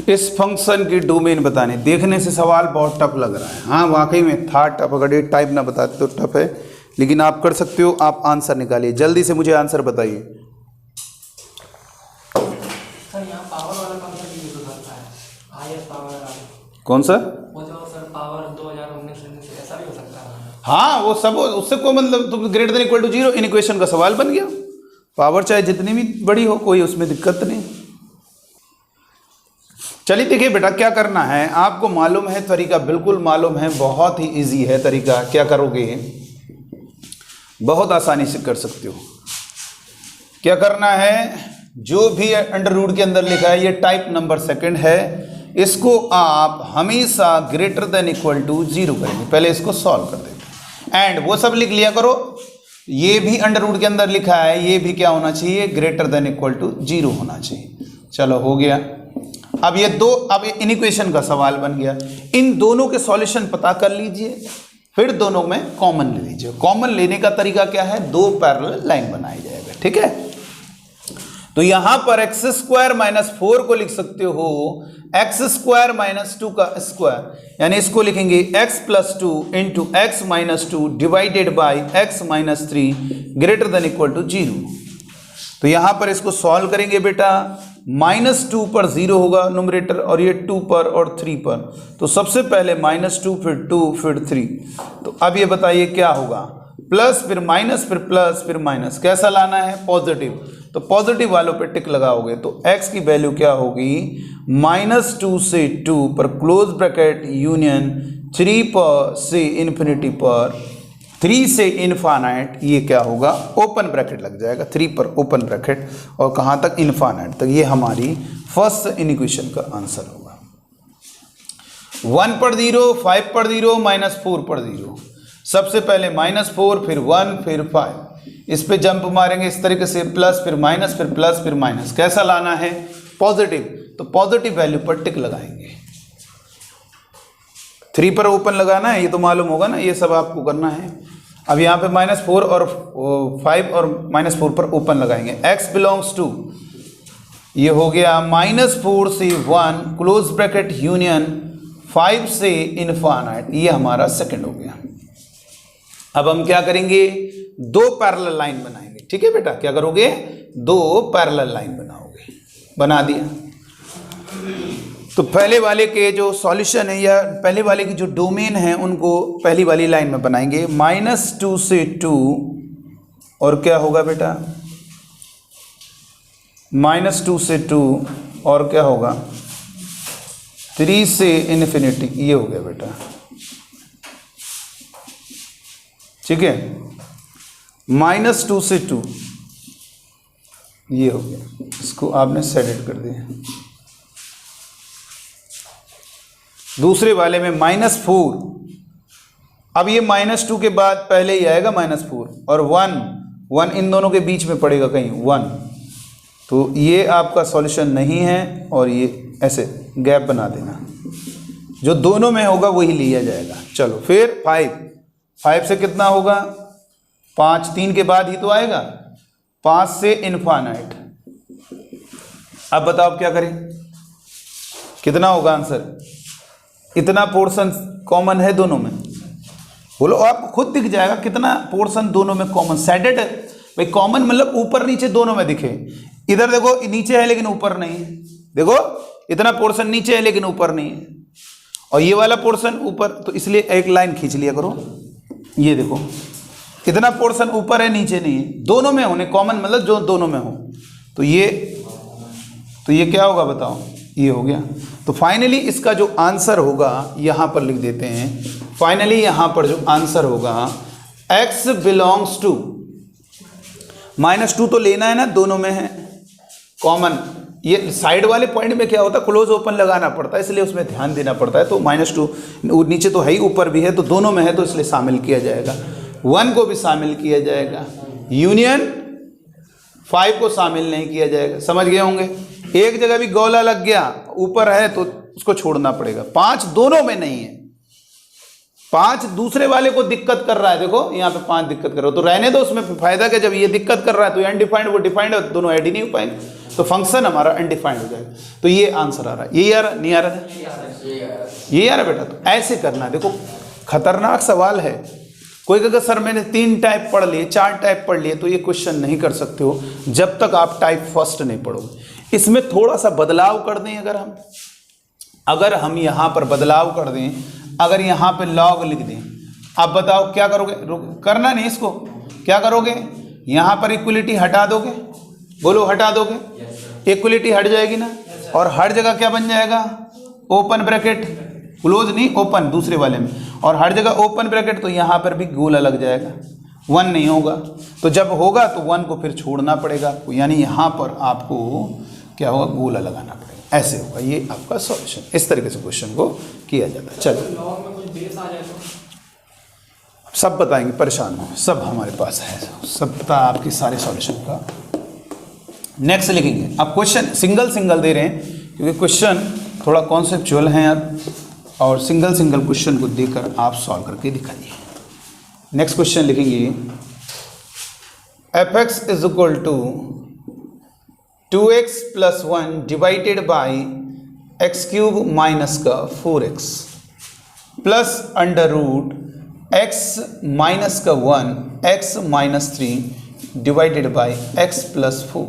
इस फंक्शन की डोमेन बताने। देखने से सवाल बहुत टफ लग रहा है, हाँ वाकई में था टफ, अगर ये टाइप ना बताते तो टफ है, लेकिन आप कर सकते हो। आप आंसर निकालिए, जल्दी से मुझे आंसर बताइए। सर यहाँ पावर वाला फंक्शन यूज हो सकता है, हाईएस्ट पावर वाला। कौन सा? वो जो सर पावर 2019 ऐसा भी हो सकता है। हाँ वो सब, उससे को मतलब तुम greater than equal to 0 inequation का सवाल बन गया। पावर चाहे जितनी भी बड़ी हो, कोई उसमें दिक्कत नहीं। चलिए देखिए बेटा, क्या करना है आपको मालूम है तरीका, बिल्कुल मालूम है, बहुत ही इजी है तरीका। क्या करोगे, बहुत आसानी से कर सकते हो। क्या करना है, जो भी अंडर रूट के अंदर लिखा है ये टाइप नंबर सेकंड है, इसको आप हमेशा ग्रेटर देन इक्वल टू 0 करेंगे। पहले इसको सॉल्व कर देंगे एंड वो सब लिख लिया करो। ये भी अंडर रूट के अंदर लिखा है, ये भी क्या होना चाहिए, ग्रेटर देन इक्वल टू 0 होना चाहिए। चलो हो गया। अब ये दो, अब इन इक्वेशन का सवाल बन गया। इन दोनों के सॉल्यूशन पता कर लीजिए, फिर दोनों में कॉमन ले लीजिए। कॉमन लेने का तरीका क्या है, 2 पैरेलल लाइन बनाई जाएगा, ठीक है। तो यहां पर x² - 4 को लिख सकते हो x² - 2 का स्क्वायर, यानी इसको लिखेंगे x + 2 × x - 2 divided by x - 3 greater than equal to 0। तो यहां पर इसको सॉल्व करेंगे बेटा, -2 पर 0 होगा न्यूमरेटर, और ये 2 पर और 3 पर। तो सबसे पहले -2 फिर 2 फिर 3। तो अब ये बताइए क्या होगा, प्लस फिर माइनस फिर प्लस फिर माइनस, कैसा लाना है, पॉजिटिव। तो पॉजिटिव वालों पे टिक लगाओगे तो x की वैल्यू क्या होगी, -2 से 2 पर क्लोज ब्रैकेट यूनियन 3 पर से इन्फिनिटी पर 3 से इनफाइनाइट, ये क्या होगा, ओपन ब्रैकेट लग जाएगा, 3 पर ओपन ब्रैकेट और कहाँ तक, इनफाइनाइट तक। ये हमारी फर्स्ट इक्वेशन का आंसर होगा। 1 पर 0, 5 पर 0, -4 पर 0। सबसे पहले -4 फिर 1 फिर 5, इस पे जंप मारेंगे इस तरीके से, प्लस फिर माइनस फिर प्लस फिर माइनस। कैसा लाना है? पॉजिटिव। तो पॉजिटिव वैल्यू पर टिक लगाएंगे। 3 पर ओपन लगाना है, ये तो मालूम होगा ना, ये सब आपको करना है। अब यहाँ पे -4 और 5 और -4 पर ओपन लगाएंगे। x बिलोंग्स टू, ये हो गया -4 से 1 क्लोज ब्रैकेट यूनियन 5 से इनफाइनाइट, ये हमारा सेकंड हो गया। अब हम क्या करेंगे? 2 पैरेलल लाइन बनाएंगे। ठीक है बेटा, क्या करोगे? 2 पैरेलल लाइन बनाओगे। बना दिया। तो पहले वाले के जो सॉल्यूशन है या पहले वाले की जो डोमेन है उनको पहली वाली लाइन में बनाएंगे। -2 से 2 और क्या होगा बेटा? -2 से 2 और क्या होगा? 3 से इन्फिनिटी, ये हो गया बेटा। ठीक है, -2 से 2 ये हो गया। इसको आपने सेट कर दिया। दूसरे वाले में -4, अब ये -2 के बाद पहले ही आएगा -4 और 1 इन दोनों के बीच में पड़ेगा कहीं 1, तो ये आपका सॉल्यूशन नहीं है और ये ऐसे गैप बना देना, जो दोनों में होगा वही लिया जाएगा। चलो फिर 5 से कितना होगा? 5 3 के बाद ही तो आएगा, 5 से इनफाइनाइट। अब बताओ क्या करें? कितना होगा आंसर? इतना पोर्शन कॉमन है दोनों में, बोलो, आपको खुद दिख जाएगा कितना पोर्शन दोनों में कॉमन। सेडेड भाई, कॉमन मतलब ऊपर नीचे दोनों में दिखे। इधर देखो नीचे है लेकिन ऊपर नहीं है, देखो इतना पोर्शन नीचे है लेकिन ऊपर नहीं है, और ये वाला पोर्शन ऊपर, तो इसलिए एक लाइन खींच लिया करो। ये देखो इतना पोर्शन ऊपर है नीचे नहीं है, दोनों में होने कॉमन मतलब जो दोनों में हो, तो ये क्या होगा बताओ? ये हो गया। तो फाइनली इसका जो आंसर होगा यहां पर लिख देते हैं। फाइनली यहां पर जो आंसर होगा x बिलोंग्स टू -2 तो लेना है ना, दोनों में है कॉमन। ये साइड वाले पॉइंट में क्या होता है? क्लोज ओपन लगाना पड़ता है, इसलिए उसमें ध्यान देना पड़ता है। तो -2 नीचे तो है ही, ऊपर भी है, तो दोनों में है तो इसलिए शामिल किया जाएगा। 1 को भी शामिल किया जाएगा, यूनियन 5 को शामिल नहीं किया जाएगा। समझ गए होंगे? एक जगह भी गोला लग गया, ऊपर है तो उसको छोड़ना पड़ेगा। 5 दोनों में नहीं है, 5 दूसरे वाले को दिक्कत कर रहा है। देखो यहाँ पे 5 दिक्कत कर रहा है, तो रहने दो, उसमें फायदा क्या? जब ये दिक्कत कर रहा है तो अनडिफाइंड वो डिफाइंड है, दोनों ऐड ही नहीं हो पाएंगे, तो फंक्शन हमारा अनडिफाइंड हो जाएगा। तो ये आंसर आ रहा है। ये आ रहा नहीं आ रहा? ये आ रहा बेटा। तो ऐसे करना, देखो खतरनाक सवाल है। कोई अगर सर मैंने 3 टाइप पढ़ लिए, 4 टाइप पढ़ लिए, तो ये क्वेश्चन नहीं कर सकते हो जब तक आप टाइप फर्स्ट नहीं पढ़ोगे। इसमें थोड़ा सा बदलाव कर दें, अगर हम यहाँ पर बदलाव कर दें, अगर यहाँ पे लॉग लिख दें, अब बताओ क्या करोगे? करना नहीं इसको, क्या करोगे? यहाँ पर इक्वलिटी हटा दोगे, बोलो हटा दोगे, इक्वलिटी हट जाएगी ना, और हर जगह क्या बन जाएगा? ओपन ब्रैकेट, क्लोज नहीं ओपन दूसरे वाले में, और हर जगह ओपन ब्रैकेट, तो यहाँ पर भी गोला लग जाएगा, 1 नहीं होगा। तो जब होगा तो 1 को फिर छोड़ना पड़ेगा आपको, यानी यहाँ पर आपको क्या होगा? गोला लगाना पड़ेगा, ऐसे होगा। ये आपका सॉल्यूशन, इस तरीके से क्वेश्चन को किया जाता है। चलो लॉग में कुछ बेस आ जाए तो सब बताएंगे, परेशान हो, सब हमारे पास है, सब पता आपके सारे सॉल्यूशन का। नेक्स्ट लिखेंगे। अब क्वेश्चन सिंगल दे रहे हैं क्योंकि क्वेश्चन थोड़ा कॉन्सेप्चुअल हैं यार, और सिंगल क्वेश्चन को देकर आप सॉल्व करके दिखाइए। नेक्स्ट क्वेश्चन लिखेंगे, fx is equal to 2x + 1 divided by x³ minus का 4x प्लस √x माइनस का 1 x - 3 डिवाइडेड बाई x + 4।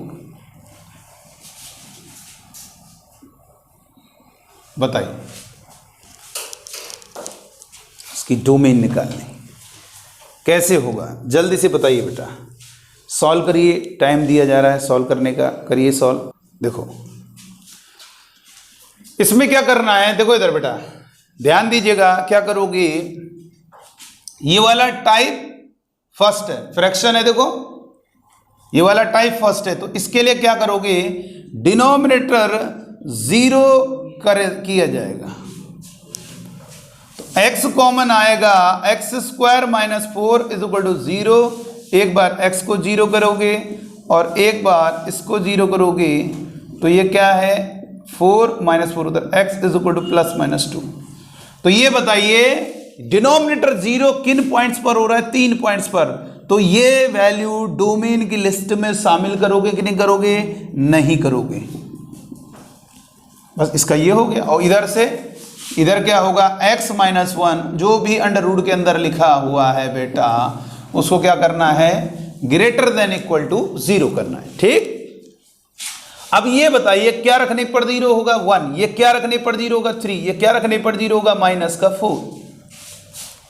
बताइए, इसकी डोमेन निकालनी कैसे होगा? जल्दी से बताइए बेटा, सॉल्व करिए, टाइम दिया जा रहा है सॉल्व करने का, करिए सॉल्व। देखो इसमें क्या करना है, देखो इधर बेटा ध्यान दीजिएगा, क्या करोगे? ये वाला टाइप फर्स्ट है, फ्रैक्शन है, देखो ये वाला टाइप फर्स्ट है, तो इसके लिए क्या करोगे? डिनोमिनेटर 0 किया जाएगा, तो x कॉमन आएगा, x² - 4 = 0, एक बार x को 0 करोगे और एक बार इसको 0 करोगे तो ये क्या है 4 - 4 उधर x इज इक्वल टू +-2। तो ये बताइए डिनोमिनेटर 0 किन पॉइंट्स पर हो रहा है? 3 पॉइंट्स पर। तो ये वैल्यू डोमेन की लिस्ट में शामिल करोगे कि नहीं करोगे? नहीं करोगे। बस इसका ये हो गया। और इधर क्या होगा x - 1 जो भी अंडर रूट के अंदर लिखा हुआ है बेटा उसको क्या करना है? ग्रेटर देन इक्वल टू 0 करना है। ठीक, अब ये बताइए क्या रखने पर 0 होगा? 1। ये क्या रखने पर 0 होगा? 3। ये क्या रखने पर 0 होगा? -4।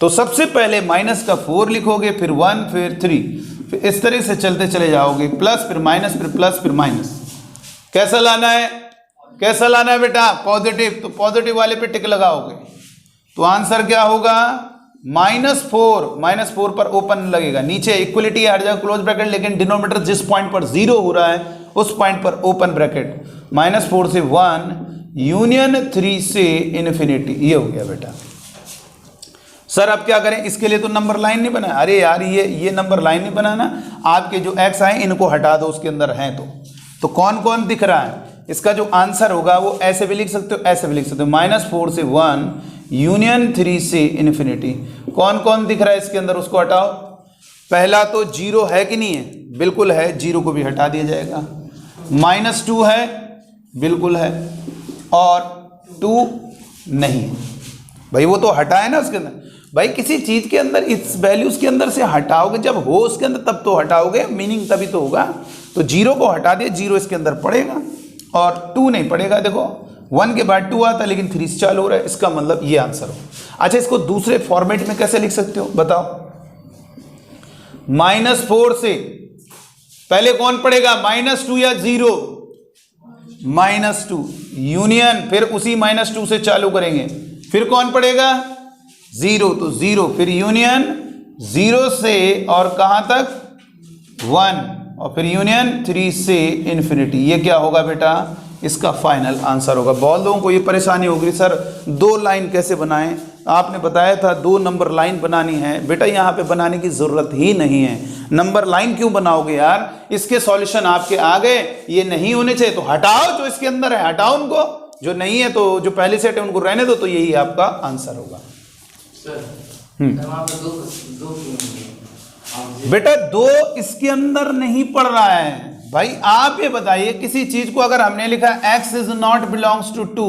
तो सबसे पहले -4 लिखोगे, फिर 1, फिर 3, फिर इस तरह से चलते चले जाओगे, प्लस फिर माइनस फिर प्लस फिर माइनस। कैसा लाना है? कैसा लाना है बेटा? पॉजिटिव। तो पॉजिटिव वाले पे टिक लगाओगे तो आंसर क्या होगा? -4 पर ओपन लगेगा, नीचे इक्वलिटी हर जगह क्लोज ब्रैकेट, लेकिन डिनोमिनेटर जिस पॉइंट पर 0 हो रहा है उस पॉइंट पर ओपन ब्रैकेट। -4 से 1 यूनियन 3 से इन्फिनिटी। ये हो गया बेटा। सर अब क्या करें? इसके लिए तो नंबर लाइन नहीं बना। अरे यार ये नंबर लाइन नहीं बनाना, आपके जो x आए इनको हटा दो, उसके अंदर हैं तो कौन कौन दिख रहा है? इसका जो आंसर होगा वो ऐसे भी लिख सकते हो, ऐसे भी लिख सकते हो। -4 से 1 यूनियन 3 से इन्फिनिटी। कौन कौन दिख रहा है इसके अंदर? उसको हटाओ। पहला तो 0 है कि नहीं है? बिल्कुल है, 0 को भी हटा दिया जाएगा। -2 है, बिल्कुल है, और 2 नहीं है। भाई वो तो हटा है ना उसके अंदर। भाई किसी चीज के अंदर इस वैल्यूज के अंदर से हटाओगे, जब हो उसके अंदर तब तो हटाओगे, मीनिंग तभी तो होगा। तो 0 को हटा दिया, 0 इसके अंदर पड़ेगा और 2 नहीं पड़ेगा। देखो 1 के बाद 2 आता है लेकिन 3 से चालू हो रहा है, इसका मतलब ये आंसर हो। अच्छा, इसको दूसरे फॉर्मेट में कैसे लिख सकते हो बताओ? -4 से पहले कौन पड़ेगा? -2 या 0? -2 यूनियन, फिर उसी -2 से चालू करेंगे, फिर कौन पड़ेगा? 0। तो 0 फिर यूनियन 0 से और कहां तक? 1, और फिर यूनियन 3 से इन्फिनिटी। ये क्या होगा बेटा? इसका फाइनल आंसर होगा। बहुत लोगों को ये परेशानी होगी, सर 2 लाइन कैसे बनाएं? आपने बताया था 2 नंबर लाइन बनानी है। बेटा यहाँ पे बनाने की ज़रूरत ही नहीं है। नंबर लाइन क्यों बनाओगे यार? इसके सॉल्यूशन आपके आ गए, ये नहीं होने चाहिए तो हटाओ, जो इसके अंदर है हटाओ उनको, जो नहीं है तो जो पहले सेट है उनको रहने दो। तो यही आपका आंसर होगा। बेटा 2 इसके अंदर नहीं पड़ रहा है। भाई आप ये बताइए, किसी चीज को अगर हमने लिखा x is not belongs to 2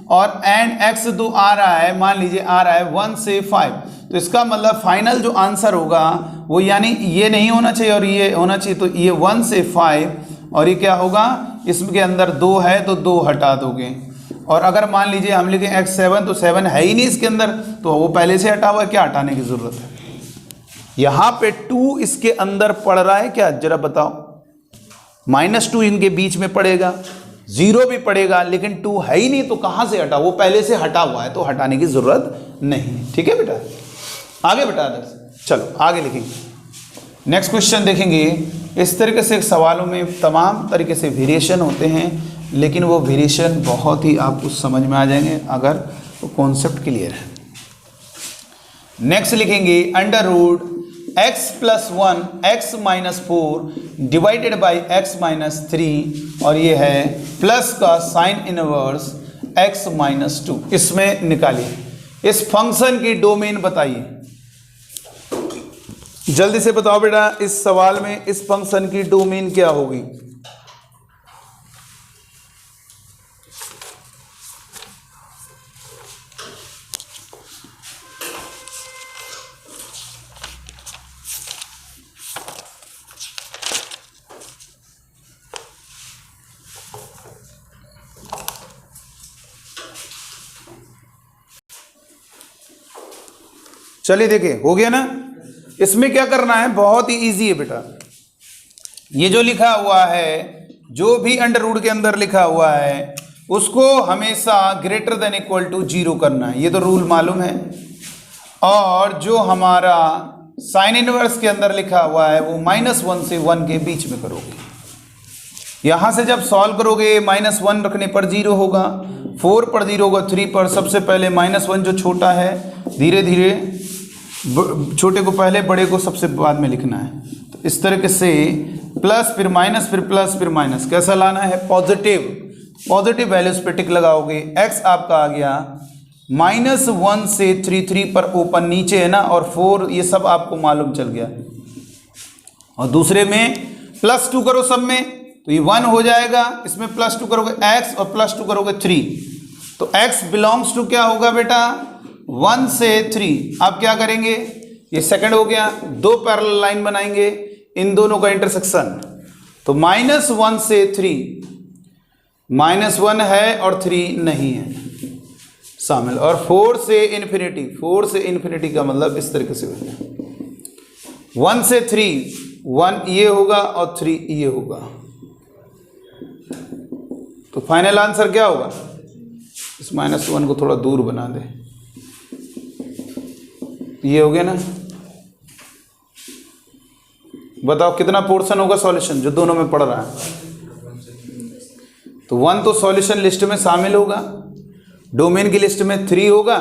और एंड x तो आ रहा है, मान लीजिए आ रहा है 1 से 5, तो इसका मतलब फाइनल जो आंसर होगा वो यानी ये नहीं होना चाहिए और ये होना चाहिए। तो ये 1 से 5 और ये क्या होगा? इसके अंदर 2 है तो 2 हटा दोगे। और अगर मान लीजिए हम लिखें x 7 तो 7 है ही नहीं इसके अंदर, तो वो पहले से हटा हुआ है, क्या हटाने की जरूरत है? यहां पे 2 इसके अंदर पड़ रहा है क्या? जरा बताओ। -2 इनके बीच में पड़ेगा, 0 भी पड़ेगा, लेकिन 2 है ही नहीं तो कहां से हटा? वो पहले से हटा हुआ है तो हटाने की जरूरत नहीं। ठीक है बेटा, आगे बेटा आदर्श चलो आगे लिखेंगे। नेक्स्ट क्वेश्चन देखेंगे। इस तरीके से सवालों में तमाम तरीके से वेरिएशन होते हैं, लेकिन वो वेरिएशन बहुत ही आपको समझ में आ जाएंगे अगर वो कॉन्सेप्ट क्लियर है। नेक्स्ट लिखेंगे √x + 1 x - 4 divided by x - 3, और ये है प्लस का साइन इनवर्स x - 2। इसमें निकालिए इस फंक्शन की डोमेन बताइए। जल्दी से बताओ बेटा, इस सवाल में इस फंक्शन की डोमेन क्या होगी? चलिए देखिए, हो गया ना। इसमें क्या करना है? बहुत ही इजी है बेटा। ये जो लिखा हुआ है, जो भी अंडर रूट के अंदर लिखा हुआ है उसको हमेशा ग्रेटर देन इक्वल टू 0 करना है, ये तो रूल मालूम है। और जो हमारा साइन इनवर्स के अंदर लिखा हुआ है वो -1 से 1 के बीच में करोगे। यहां से जब सॉल्व करोगे -1 रखने पर 0 होगा, 4 पर 0 होगा, 3 पर सबसे पहले -1 जो छोटा है, धीरे धीरे छोटे को पहले बड़े को सबसे बाद में लिखना है। इस तरीके से प्लस फिर माइनस फिर प्लस फिर माइनस, कैसा लाना है, पॉजिटिव वैल्यूज पे टिक लगाओगे। x आपका आ गया -1 से 3 पर ओपन नीचे है ना, और 4 ये सब आपको मालूम चल गया। और दूसरे में +2 करो सब में तो ये 1 हो जाएगा, इसमें +2 करोगे x और +2 करोगे 3, तो x बिलोंग्स टू क्या होगा बेटा 1 से 3। आप क्या करेंगे, ये सेकंड हो गया, दो पैरेलल लाइन बनाएंगे, इन दोनों का इंटरसेक्शन, तो -1 से 3, -1 है और 3 नहीं है शामिल, और 4 से इन्फिनिटी का मतलब इस तरीके से हो गया 1 से 3, 1 ये होगा और 3 ये होगा, तो फाइनल आंसर क्या होगा, इस -1 को थोड़ा दूर बना दे, ये हो गया ना। बताओ कितना पोर्शन होगा सॉल्यूशन जो दोनों में पड़ रहा है, तो 1 तो सॉल्यूशन लिस्ट में शामिल होगा, डोमेन की लिस्ट में 3 होगा,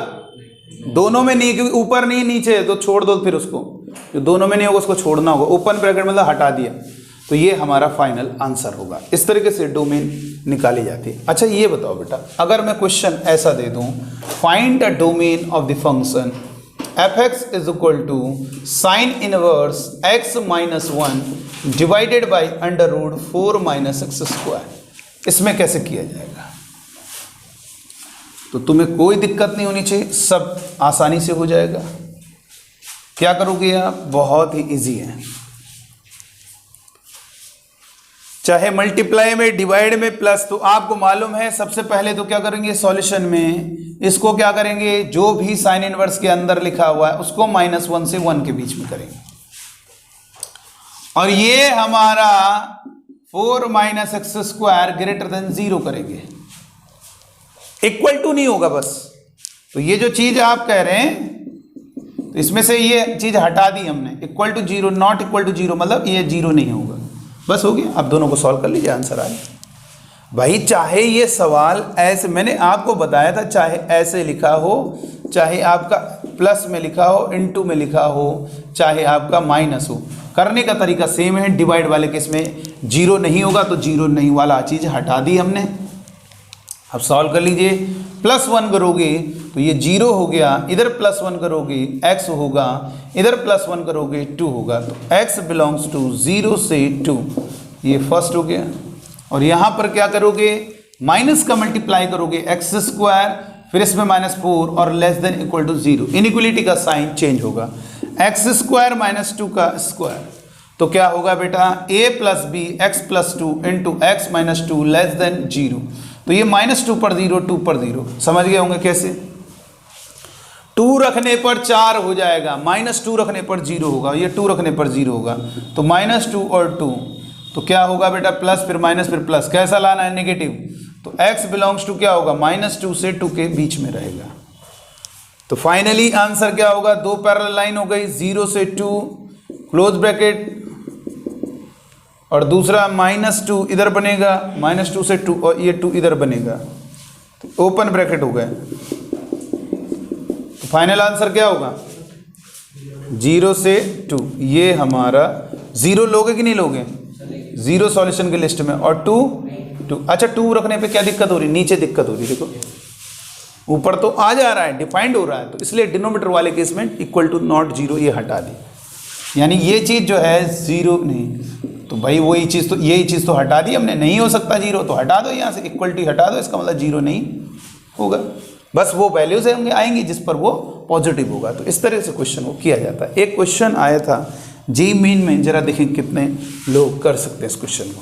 दोनों में नहीं, क्योंकि ऊपर नहीं नीचे है तो छोड़ दो, फिर उसको जो दोनों में नहीं होगा उसको छोड़ना होगा, ओपन ब्रैकेट मतलब हटा दिया, तो ये हमारा फाइनल आंसर होगा। इस तरीके से डोमेन निकाली जाती है। अच्छा ये बताओ बेटा, अगर मैं क्वेश्चन ऐसा दे दूं, find the domain of the function f(x) is equal to sine inverse x - 1 divided by √4 - x², इसमें कैसे किया जाएगा, तो तुम्हें कोई दिक्कत नहीं होनी चाहिए, सब आसानी से हो जाएगा। क्या करोगे आप, बहुत ही इजी है, चाहे मल्टीप्लाई में डिवाइड में प्लस, तो आपको मालूम है सबसे पहले तो क्या करेंगे सॉल्यूशन में, इसको क्या करेंगे, जो भी साइन इनवर्स के अंदर लिखा हुआ है उसको -1 से 1 के बीच में करेंगे, और ये हमारा 4 - x² ग्रेटर देन 0 करेंगे, इक्वल टू नहीं होगा बस। तो ये जो चीज आप कह रहे हैं, तो इसमें से ये चीज हटा दी हमने, equal to 0, not equal to 0 मतलब ये 0 नहीं होगा, बस हो गया। अब दोनों को सॉल्व कर लीजिए, आंसर आ गया। भाई चाहे ये सवाल ऐसे, मैंने आपको बताया था, चाहे ऐसे लिखा हो, चाहे आपका प्लस में लिखा हो, इनटू में लिखा हो, चाहे आपका माइनस हो, करने का तरीका सेम है। डिवाइड वाले केस में 0 नहीं होगा तो 0 नहीं वाला चीज हटा दी हमने। अब सॉल्व कर लीजिए, +1 करोगे तो ये 0 हो गया, इधर +1 करोगे x होगा, इधर +1 करोगे 2 होगा, तो x बिलोंग्स टू 0 से 2, ये फर्स्ट हो गया। और यहाँ पर क्या करोगे, माइनस का मल्टीप्लाई करोगे x², फिर इसमें -4 और less than equal to 0, inequality का साइन चेंज होगा, x² - 2 का स्क्वायर, तो क्या होगा बेटा a + b x + 2 into x - 2 less than 0, तो ये -2 पर 0, 2 पर 0, समझ गए होंगे कैसे। 2 रखने पर 4 हो जाएगा, -2 रखने पर 0 होगा, ये 2 रखने पर 0 होगा, तो -2 और 2, तो क्या होगा बेटा प्लस फिर माइनस फिर प्लस, कैसा लाना है नेगेटिव, तो x बिलोंग्स टू क्या होगा -2 से 2 के बीच में रहेगा। तो फाइनली आंसर क्या होगा, दो पैरेलल लाइन हो गई, 0 से 2 क्लोज ब्रैकेट, और दूसरा -2 इधर बनेगा, -2 से 2, और ये 2 इधर बनेगा, तो ओपन ब्रैकेट हो गए। तो फाइनल आंसर क्या होगा 0 से 2, ये हमारा 0 लोगे कि नहीं लोगे, 0 सॉल्यूशन की लिस्ट में, और 2 अच्छा 2 रखने पे क्या दिक्कत हो रही, नीचे दिक्कत हो रही, देखो ऊपर तो आ जा रहा है, डिफाइंड हो रहा है, तो इसलिए डिनोमिनेटर वाले केस में इक्वल टू नॉट 0 ये हटा दी, यानी ये चीज़ जो है 0 नहीं, तो भाई वही चीज़, तो यही चीज़ तो हटा दी हमने, नहीं हो सकता 0, तो हटा दो यहाँ से, इक्वलिटी हटा दो, इसका मतलब 0 नहीं होगा, बस वो वैल्यूज होंगे आएंगी जिस पर वो पॉजिटिव होगा। तो इस तरह से क्वेश्चन को किया जाता है। एक क्वेश्चन आया था जी मीन में, जरा देखें कितने लोग कर सकते हैं इस क्वेश्चन को।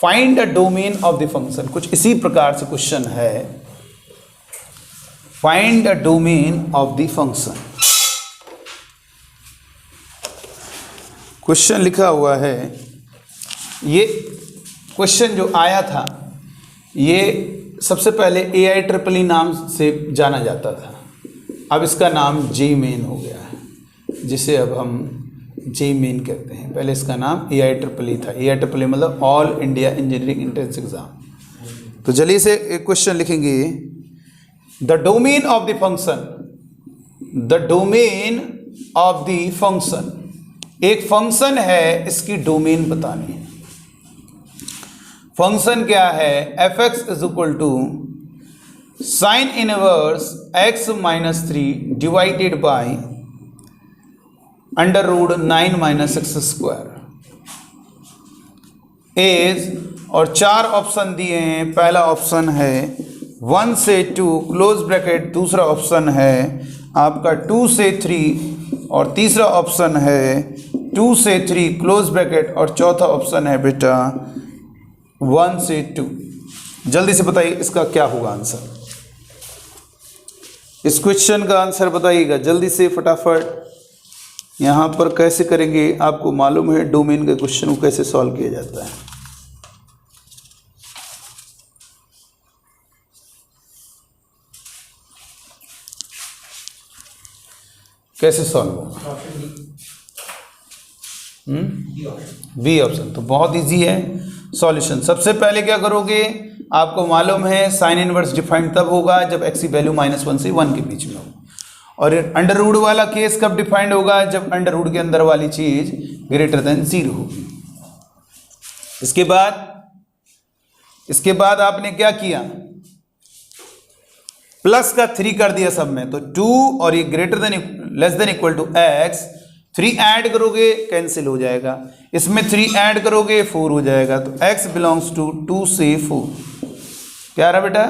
Find the domain of the function, कुछ इसी प्रकार से क्वेश्चन है, find the domain of the function. Question लिखा हुआ है, ये क्वेश्चन जो आया था ये सबसे पहले AIEEE नाम से जाना जाता था, अब इसका नाम जी मेन हो गया है, जिसे अब हम जी मेन कहते हैं। पहले इसका नाम AIEEE था, AIEEE मतलब all India engineering entrance exam. तो जल्दी से एक क्वेश्चन लिखेंगे, the domain of the function, the domain of the function एक फंक्शन है, इसकी डोमेन बतानी है। फंक्शन क्या है? F x is equal to sine inverse x minus 3 divided by under root 9 minus x square is, और 4 option दिए हैं। पहला ऑप्शन है 1 से 2 क्लोज ब्रैकेट, दूसरा ऑप्शन है आपका 2 से 3, और तीसरा ऑप्शन है 2 से 3 क्लोज ब्रैकेट, और चौथा ऑप्शन है बेटा 1 से 2। जल्दी से बताइए इसका क्या होगा आंसर। इस क्वेश्चन का आंसर बताइएगा जल्दी से फटाफट। यहाँ पर कैसे करेंगे आपको मालूम है, डोमेन के क्वेश्चन को कैसे सॉल्व किया जाता है। कैसे सॉल्व होगा? बी ऑप्शन तो बहुत इजी है सॉल्यूशन। सबसे पहले क्या करोगे, आपको मालूम है साइन इनवर्स डिफाइंड तब होगा जब एक्स की वैल्यू -1 से 1 के बीच में हो, और अंडर रूट वाला केस कब डिफाइंड होगा? जब अंडर रूट के अंदर वाली चीज ग्रेटर देन 0 होगी। इसके बाद आपने क्या किया, प्लस का 3 कर दिया सब में, तो 2 और ये greater than less than equal to x, 3 add करोगे कैंसिल हो जाएगा, इसमें 3 ऐड करोगे 4 हो जाएगा, तो x बिलोंग्स टू 2 से 4। क्या आ रहा बेटा?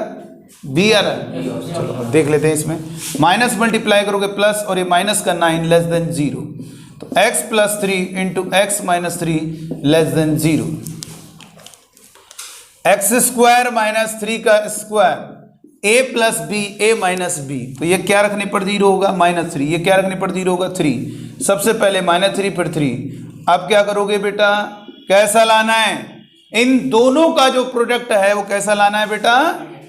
बी आ रहा है। चलो अब देख लेते हैं इसमें। माइनस मल्टीप्लाई करोगे प्लस, और ये माइनस का 9 लेस देन 0, तो x plus 3 into x minus 3 less than 0। X square minus 3 का square, a plus b, a minus b, तो ये क्या रखने पर 0 होगा? -3। ये क्या रखने पर 0 होगा? 3। सबसे पहले -3 फिर 3। अब क्या करोगे बेटा, कैसा लाना है? इन दोनों का जो प्रोडक्ट है वो कैसा लाना है बेटा?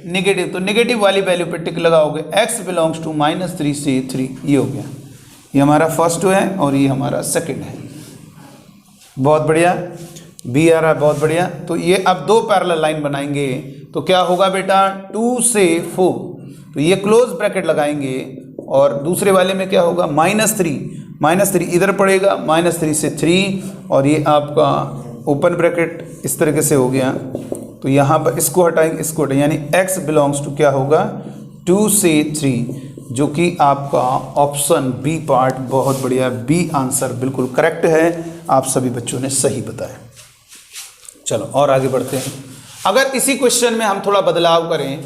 नेगेटिव। तो नेगेटिव वाली वैल्यू पे टिक लगाओगे, x बिलोंग्स टू -3 से 3। ये हो गया, ये हमारा फर्स्ट है और ये हमारा सेकंड है। बहुत बढ़िया, बी आ रहा है, बहुत बढ़िया। तो ये अब 2 पैरेलल लाइन बनाएंगे, तो क्या होगा बेटा? 2 से 4, तो ये क्लोज ब्रैकेट लगाएंगे, और दूसरे वाले में क्या होगा? -3 इधर पड़ेगा, -3 से 3, और ये आपका ओपन ब्रैकेट इस तरीके से हो गया। तो यहाँ पर इसको हटाएंगे, इसको हटाएंगे, यानी x बिलोंग्स टू क्या होगा? 2 से 3, जो कि आपका ऑप्शन बी पार्ट। बहुत बढ़िया, बी आंसर बिल्कुल करेक्ट है, आप सभी बच्चों ने सही बताया। चलो और आगे बढ़ते हैं। अगर इसी क्वेश्चन में हम थोड़ा बदलाव करें,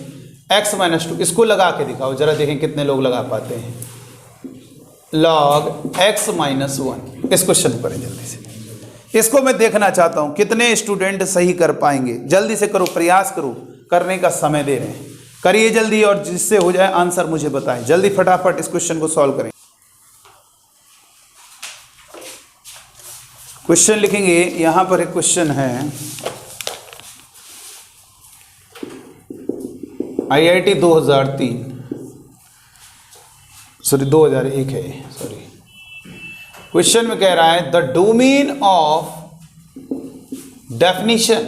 x माइनस 2, इसको लगा के दिखाओ जरा, देखें कितने लोग लगा पाते हैं। log x माइनस 1, इस क्वेश्चन को करें जल्दी से। इसको मैं देखना चाहता हूं कितने स्टूडेंट सही कर पाएंगे। जल्दी से करो, प्रयास करो, करने का समय दे रहे हैं, करिए जल्दी, और जिससे हो जाए आंसर मुझे बताएं। जल्दी फटाफट इस क्वेश्चन को सॉल्व करें। क्वेश्चन लिखेंगे, यहां पर एक क्वेश्चन है IIT 2003, सॉरी 2001 है, सॉरी। क्वेश्चन में कह रहा है the domain of definition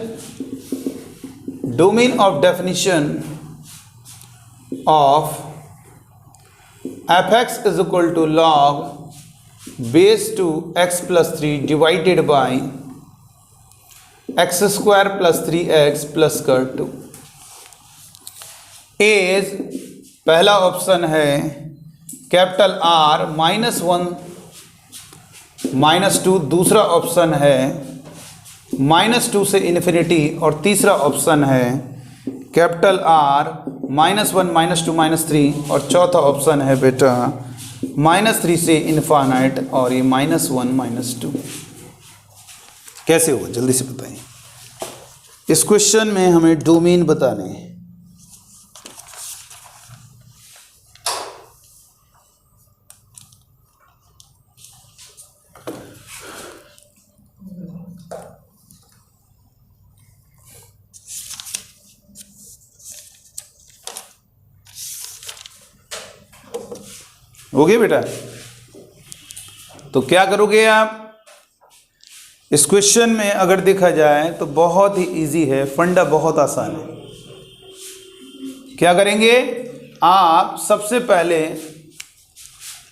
of f(x) is equal to log base two x plus 3 divided by x square plus 3x plus कर 2 इज, पहला ऑप्शन है कैपिटल R -1 -2, दूसरा ऑप्शन है -2 से इन्फिनिटी, और तीसरा ऑप्शन है कैपिटल R -1 -2 -3, और चौथा ऑप्शन है बेटा -3 से इनफाइनाइट, और ये -1 -2। कैसे होगा जल्दी से बताइए। इस क्वेश्चन में हमें डोमेन बताने हैं। हो गया बेटा? तो क्या करोगे आप इस क्वेश्चन में? अगर देखा जाए तो बहुत ही इजी है, फंडा बहुत आसान है। क्या करेंगे आप? सबसे पहले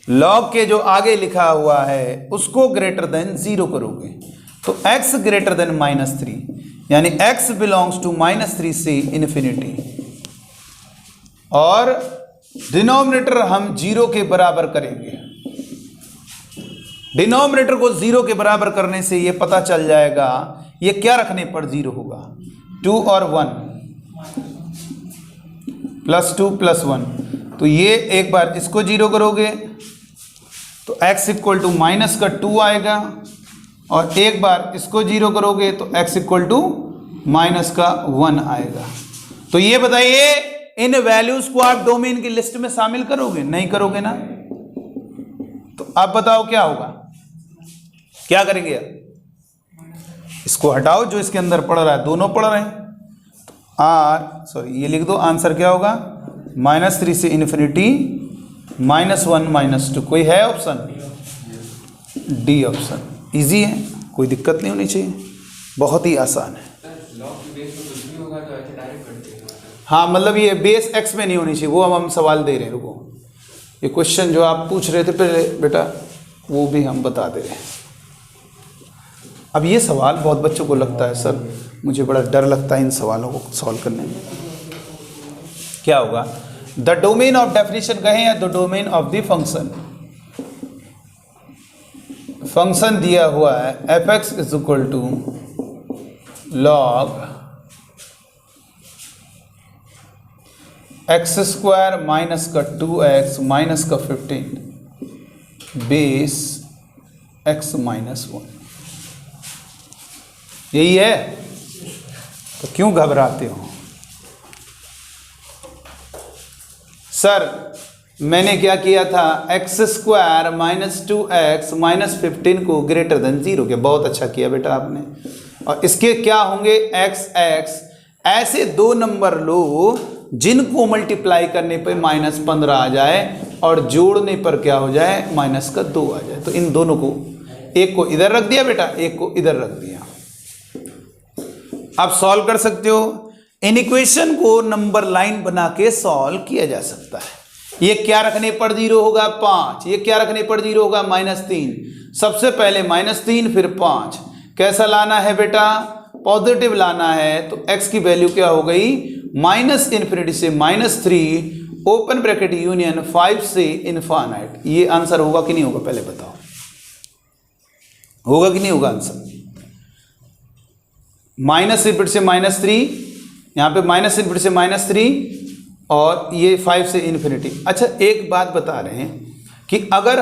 लॉग के जो आगे लिखा हुआ है उसको ग्रेटर देन 0 करोगे तो x ग्रेटर देन -3, यानी x बिलोंग्स टू -3 से इन्फिनिटी, और डिनोमिनेटर हम 0 के बराबर करेंगे। डिनोमिनेटर को 0 के बराबर करने से ये पता चल जाएगा ये क्या रखने पर 0 होगा, 2 और 1 +2 + 1, तो ये एक बार इसको 0 करोगे तो x इक्वल टू -2 आएगा, और एक बार इसको 0 करोगे तो x इक्वल टू -1 आएगा। तो ये बताइए इन वैल्यूज को आप डोमेन की लिस्ट में शामिल करोगे? नहीं करोगे ना। तो आप बताओ क्या होगा, क्या करेंगे? इसको हटाओ, जो इसके अंदर पढ़ रहा है दोनों पढ़ रहे हैं, तो ये लिख दो, आंसर क्या होगा -3 से इन्फिनिटी -1 -2। कोई है ऑप्शन? D option. इजी है, कोई दिक्कत नहीं होनी चाहिए, बहुत ही आसान है। हाँ मतलब ये बेस x में नहीं होनी चाहिए, वो हम सवाल दे रहे हैं। रुको, ये क्वेश्चन जो आप पूछ रहे थे पहले बेटा वो भी हम बता दे रहे हैं। अब ये सवाल बहुत बच्चों को लगता है सर मुझे बड़ा डर लगता है इन सवालों को सॉल्व करने में। क्या होगा? द डोमेन ऑफ डेफिनेशन कहें या the domain of the function. Function दिया हुआ है f(x) = log x² - 2x - 15 base x - 1। यही है, तो क्यों घबराते हो? सर मैंने क्या किया था, x² - 2x - 15 को ग्रेटर देन 0 किया। बहुत अच्छा किया बेटा आपने। और इसके क्या होंगे, x ऐसे दो नंबर लो जिनको मल्टीप्लाई करने पे -15 आ जाए और जोड़ने पर क्या हो जाए -2 आ जाए। तो इन दोनों को, एक को इधर रख दिया बेटा, एक को इधर रख दिया। आप सॉल्व कर सकते हो। इन इक्वेशन को नंबर लाइन बना के सॉल्व किया जा सकता है। ये क्या रखने पर 0 होगा 5, ये क्या रखने पर 0 होगा -3। सबसे पहले -3 फिर 5। कैसा लाना है बेटा? पॉजिटिव लाना है। तो x की वैल्यू क्या हो गई, -∞ से -3 ओपन ब्रैकेट यूनियन 5 से इनफाइनाइट। ये आंसर होगा कि नहीं होगा पहले बताओ, होगा कि नहीं होगा आंसर? -∞ से -3, यहाँ पे -∞ से -3 और ये 5 से इन्फिनिटी। अच्छा एक बात बता रहे हैं कि अगर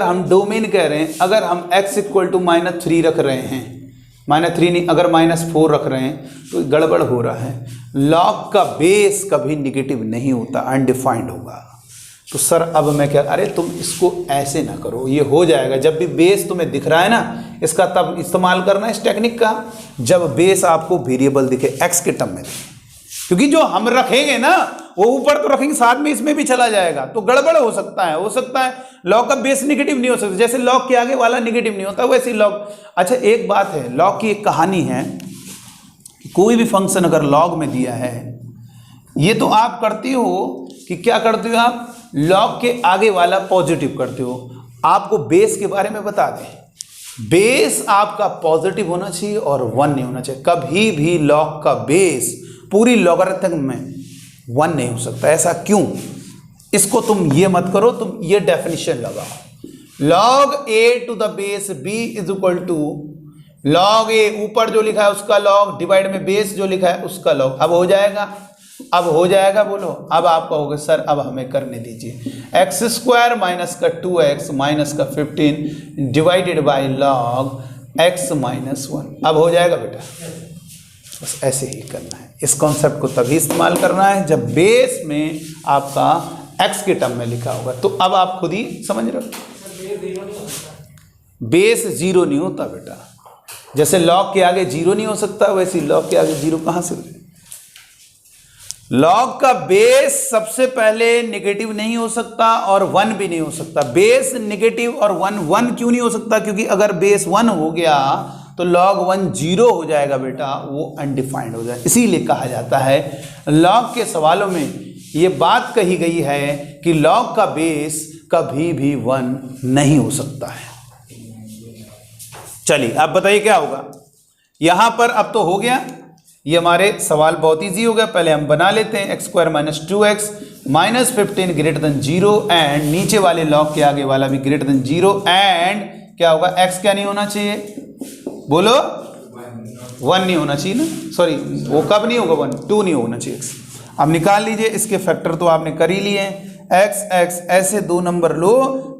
हम डोमेन कह रहे हैं, अगर हम x इक्वल टू -3 रख रहे हैं, -3 नहीं अगर -4 रख रहे हैं तो गड़बड़ हो रहा है। लॉग का बेस कभी निगेटिव नहीं होता, अनडिफाइंड होगा। तो सर अब मैं क्या, अरे तुम इसको ऐसे ना करो, ये हो जाएगा। जब भी बेस तुम्हें दिख रहा है ना, इसका तब इस्तेमाल करना इस टेक्निक का जब बेस आपको वेरिएबल दिखे, x के टर्म में दिखे। क्योंकि जो हम रखेंगे ना वो ऊपर तो रखेंगे, साथ में इसमें भी चला जाएगा, तो गड़बड़ हो सकता है। लॉग का बेस निगेटिव नहीं हो सकता, जैसे लॉग के आगे वाला निगेटिव नहीं होता वैसे ही लॉग। अच्छा एक बात है, लॉग की एक कहानी है, कोई भी फंक्शन अगर लॉग में दिया है, ये तो आप करते हो कि क्या करते हो आप, लॉग के आगे वाला पॉजिटिव करते हो। आपको बेस के बारे में बता दें, बेस आपका पॉजिटिव होना चाहिए और 1 नहीं होना चाहिए। कभी भी लॉग का बेस पूरी लॉगरिथम में 1 नहीं हो सकता। ऐसा क्यों? इसको तुम ये मत करो, तुम ये डेफिनेशन लगाओ, log a to the base b is equal to log a, ऊपर जो लिखा है उसका log डिवाइड में बेस जो लिखा है उसका log। अब हो जाएगा, अब हो जाएगा, बोलो। अब आप कहोगे सर अब हमें करने दीजिए, x² - 2x - 15 divided by log x - 1। अब हो जाएगा बेटा, बस ऐसे ही करना है। इस कॉन्सेप्ट को तभी इस्तेमाल करना है जब बेस में आपका x के टर्म में लिखा होगा। तो अब आप खुद ही समझ रहे हो, बेस 0 नहीं होता बेटा। जैसे log के आगे 0 नहीं हो सकता, वैसे log के आगे 0 कहां से? log का बेस सबसे पहले नेगेटिव नहीं हो सकता और 1 भी नहीं हो सकता। बेस नेगेटिव और 1 क्यों नहीं हो सकता? क्योंकि अगर बेस 1 हो गया तो log 1 0 हो जाएगा बेटा, वो अनडिफाइंड हो जाए। इसीलिए कहा जाता है, log के सवालों में ये बात कही गई है कि log का बेस कभी भी 1 नहीं हो सकता है। चलिए आप बताइए क्या होगा यहां पर। अब तो हो गया, ये हमारे सवाल बहुत इजी हो गया। पहले हम बना लेते हैं x² - 2x -15 greater than 0 and नीचे वाले लॉग के आगे वाला भी ग्रेटर देन 0 एंड क्या होगा, x क्या नहीं होना चाहिए, बोलो 1 नहीं होना चाहिए ना, सॉरी वो कब नहीं होगा 1, 2 नहीं होना चाहिए x। अब निकाल लीजिए इसके फैक्टर, तो आपने कर ही लिए हैं। x ऐसे दो नंबर लो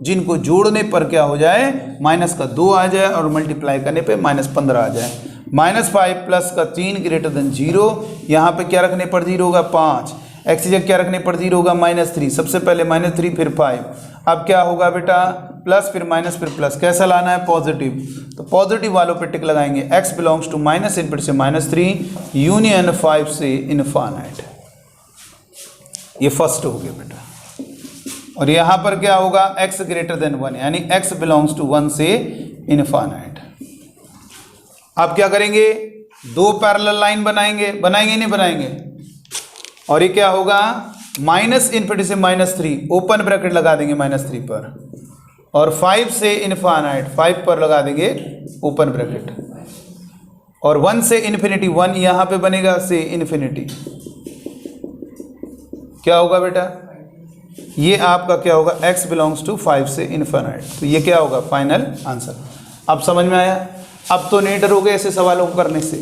जिनको जोड़ने पर क्या हो जाए, -2 आ जाए और मल्टीप्लाई करने पे -15 आ जाए। -5 प्लस का 3 ग्रेटर देन 0, यहाँ पे क्या रखने पर 0 होगा 5, x जगह क्या रखने पर 0 होगा -3, सबसे पहले -3 फिर 5। अब क्या होगा बेटा, प्लस फिर माइनस फिर प्लस, कैसा लाना है पॉजिटिव, तो पॉजिटिव वालों पे टिक लगाएंगे। x बिलोंग्स टू -∞ से -3 यूनियन 5 से इनफाइनाइट, ये फर्स्ट हो गया बेटा। और यहाँ पर क्या होगा, x ग्रेटर देन 1 यानी x बिलोंग्स टू 1 से इनफाइनाइट। अब क्या करेंगे, दो पैरेलल लाइन बनाएंगे, बनाएंगे नहीं बनाएंगे, और ये क्या होगा -∞ से -3 ओपन ब्रैकेट लगा देंगे -3 पर, और 5 से इनफाइनाइट 5 पर लगा देंगे ओपन ब्रैकेट, और 1 से इन्फिनिटी 1 यहाँ पे बनेगा से इन्फिनिटी। क्या होगा बेटा, ये आपका क्या होगा, x बिलोंग्स टू 5 से इनफाइनाइट, तो ये क्या होगा फाइनल आंसर। अब समझ में आया, अब तो नहीं डरोगे ऐसे सवालों को करने से,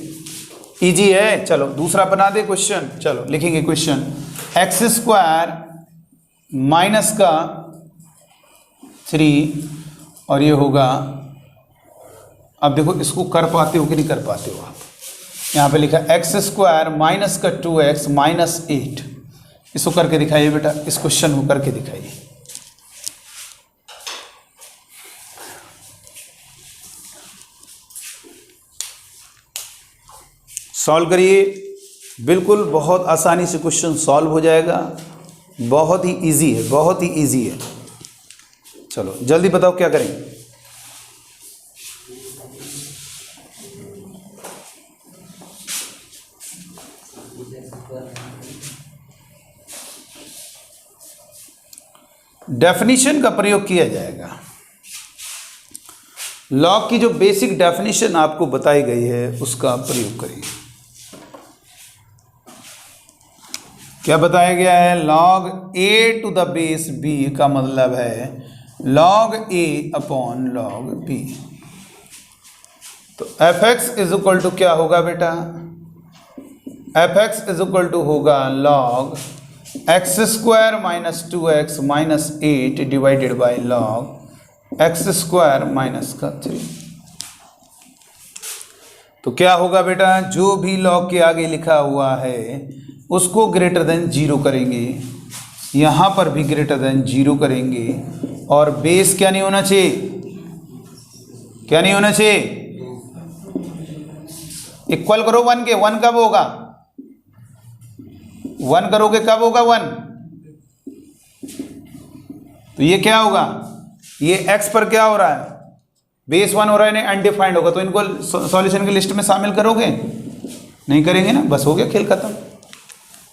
इजी है। चलो दूसरा बना दे क्वेश्चन, चलो लिखेंगे क्वेश्चन, x² माइनस का 3 और ये होगा, अब देखो इसको कर पाते हो कि नहीं कर पाते हो आप, यहाँ पे लिखा x² माइनस का 2x -8, इसको करके दिखाइए बेटा, इस क्वेश्चन को करके दिखाइए। सॉल्व करिए, बिल्कुल बहुत आसानी से क्वेश्चन सॉल्व हो जाएगा, बहुत ही इजी है, बहुत ही इजी है। चलो जल्दी बताओ क्या करें। डेफिनेशन का प्रयोग किया जाएगा, लॉग की जो बेसिक डेफिनेशन आपको बताई गई है उसका प्रयोग करिए। क्या बताया गया है, log a to the base b का मतलब है log a upon log b। तो fx इज इक्वल टू क्या होगा बेटा, fx इज इक्वल टू होगा log x² - 2x -8 divided by log x² minus का 3। तो क्या होगा बेटा, जो भी log के आगे लिखा हुआ है उसको ग्रेटर देन 0 करेंगे, यहाँ पर भी ग्रेटर देन 0 करेंगे, और बेस क्या नहीं होना चाहिए, क्या नहीं होना चाहिए, इक्वल करो 1 के। 1 कब होगा, 1 करोगे कब होगा 1, तो ये क्या होगा, ये x पर क्या हो रहा है, बेस 1 हो रहा है, नहीं अनडिफाइंड होगा, तो इनको सॉल्यूशन की लिस्ट में शामिल करोगे, नहीं करेंगे ना, बस हो गया खेल खत्म।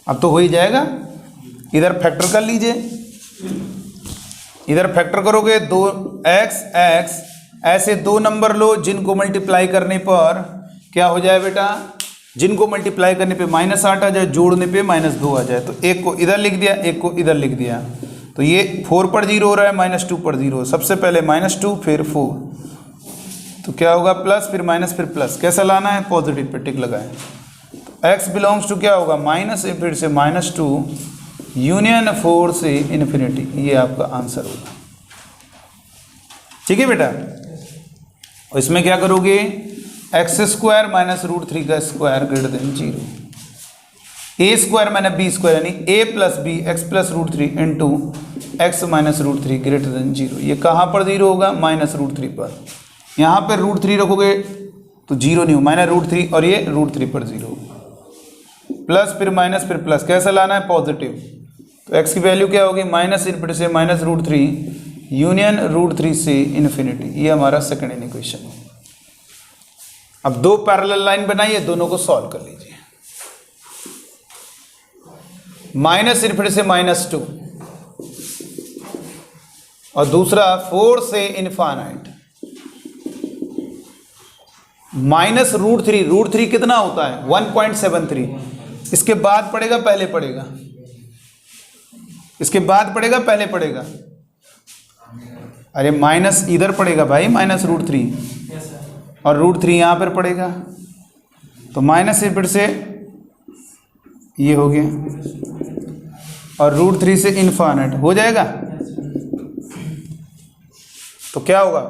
अब तो हो ही जाएगा, इधर फैक्टर कर लीजिए, इधर फैक्टर करोगे 2x ऐसे दो नंबर लो जिनको मल्टीप्लाई करने पर क्या हो जाए बेटा, जिनको मल्टीप्लाई करने पे -8 आ जाए, जोड़ने पे -2 आ जाए, तो एक को इधर लिख दिया, एक को इधर लिख दिया, तो ये 4 पर 0 हो रहा है, -2 पर 0, सबसे पहले -2 फिर 4, तो क्या होगा प्लस फिर माइनस फिर प्लस, कैसा लाना है पॉजिटिव पे टिक लगाएं। x बिलोंग्स टू क्या होगा, माइनस फिर से -2 यूनियन 4 से इन्फिनिटी, ये आपका आंसर होगा। ठीक है बेटा, और इसमें क्या करोगे, x² - √3 का square greater than 0, a² - b² यानी a + b x + √3 into x - √3 greater than 0। ये कहाँ पर 0 होगा, -√3 पर, यहाँ पर √3 रखोगे तो 0 नहीं हो, -√3 और ये √3 पर 0, प्लस फिर माइनस फिर प्लस, कैसा लाना है पॉजिटिव, तो x की वैल्यू क्या होगी, -∞ से -√3 यूनियन √3 से इन्फिनिटी, ये हमारा सेकंड इक्वेशन है। अब दो पैरेलल लाइन बनाइए, दोनों को सॉल्व कर लीजिए। -∞ से -2 और दूसरा 4 से इनफाइनाइट माइनस √3। √3 कितना होता है 1.73। इसके बाद पड़ेगा पहले पड़ेगा, इसके बाद पड़ेगा पहले पड़ेगा। अरे माइनस इधर पड़ेगा भाई, माइनस √3 और √3 यहां पर पड़ेगा, तो माइनस से फिर से ये हो गया और √3 से इनफाइनाइट हो जाएगा। तो क्या होगा,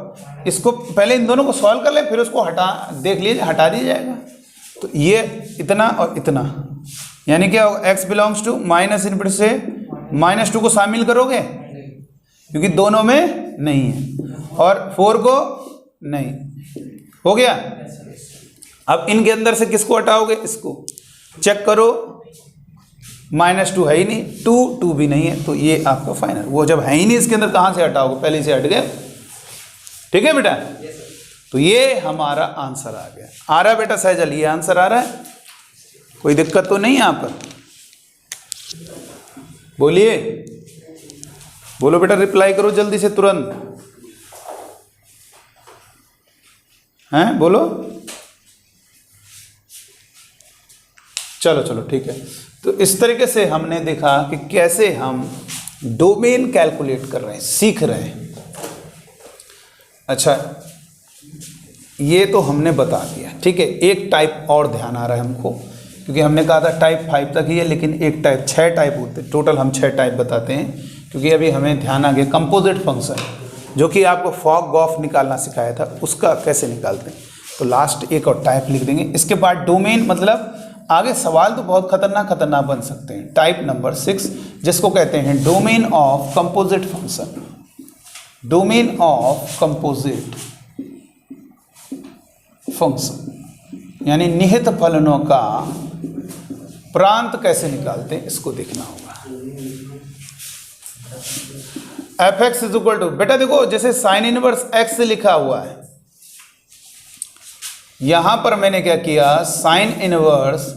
इसको पहले इन दोनों को सॉल्व कर ले, फिर उसको हटा देख लीजिए, हटा दिया जाएगा। तो ये इतना और इतना, यानी क्या होगा, x belongs to minus input से -2 को शामिल करोगे क्योंकि दोनों में नहीं है, और 4 को नहीं, हो गया। अब इनके अंदर से किसको हटाओगे, इसको चेक करो, -2 है ही नहीं, 2 भी नहीं है, तो ये आपका फाइनल। वो जब है ही नहीं इसके अंदर कहाँ से हटाओगे, पहले से हट गए। ठीक है बेटा, तो ये हमारा आंसर आ गया। आ रहा है बेटा सहजल, ये आंसर आ रहा है, कोई दिक्कत तो नहीं है यहाँ पर? बोलिए, बोलो बेटा, रिप्लाई करो जल्दी से, तुरंत हैं, बोलो। चलो चलो ठीक है। तो इस तरीके से हमने देखा कि कैसे हम डोमेन कैलकुलेट कर रहे हैं, सीख रहे हैं। अच्छा, ये तो हमने बता दिया, ठीक है। एक टाइप और ध्यान आ रहा है हमको, क्योंकि हमने कहा था टाइप 5 तक ही है, लेकिन एक टाइप 6 टाइप होते हैं, टोटल हम 6 टाइप बताते हैं, क्योंकि अभी हमें ध्यान आ गया कंपोजिट फंक्शन, जो कि आपको फॉग ऑफ निकालना सिखाया था, उसका कैसे निकालते हैं। तो लास्ट एक और टाइप लिख देंगे। इसके बाद डोमेन, मतलब आगे सवाल तो बहुत खतरनाक बन सकते हैं। टाइप नंबर 6, जिसको कहते हैं domain of composite function. Domain of composite function यानी निहित फलनों का प्रांत कैसे निकालते हैं, इसको देखना होगा। f(x) इज इक्वल टू, बेटा देखो, जैसे साइन इनवर्स x से लिखा हुआ है, यहां पर मैंने क्या किया, sine inverse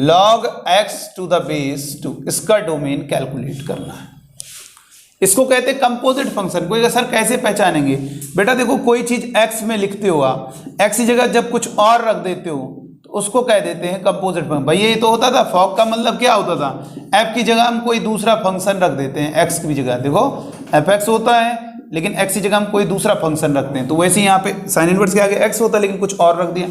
log x to the base 2, इसका डोमेन कैलकुलेट करना है। इसको कहते हैं कंपोजिट फंक्शन। कोई सर कैसे पहचानेंगे, बेटा देखो, कोई चीज x में लिखते हो आप, x की जगह जब कुछ और रख देते हो तो उसको कह देते हैं कंपोजिट फंक्शन। भैया ये तो होता था, फॉग का मतलब क्या होता था, f की जगह हम कोई दूसरा फंक्शन रख देते हैं, x की जगह। देखो f(x) होता है, लेकिन x की जगह हम कोई दूसरा फंक्शन रखते हैं, तो वैसे ही यहाँ पे साइन इनवर्स के आगे x होता है, लेकिन कुछ और रख दिया।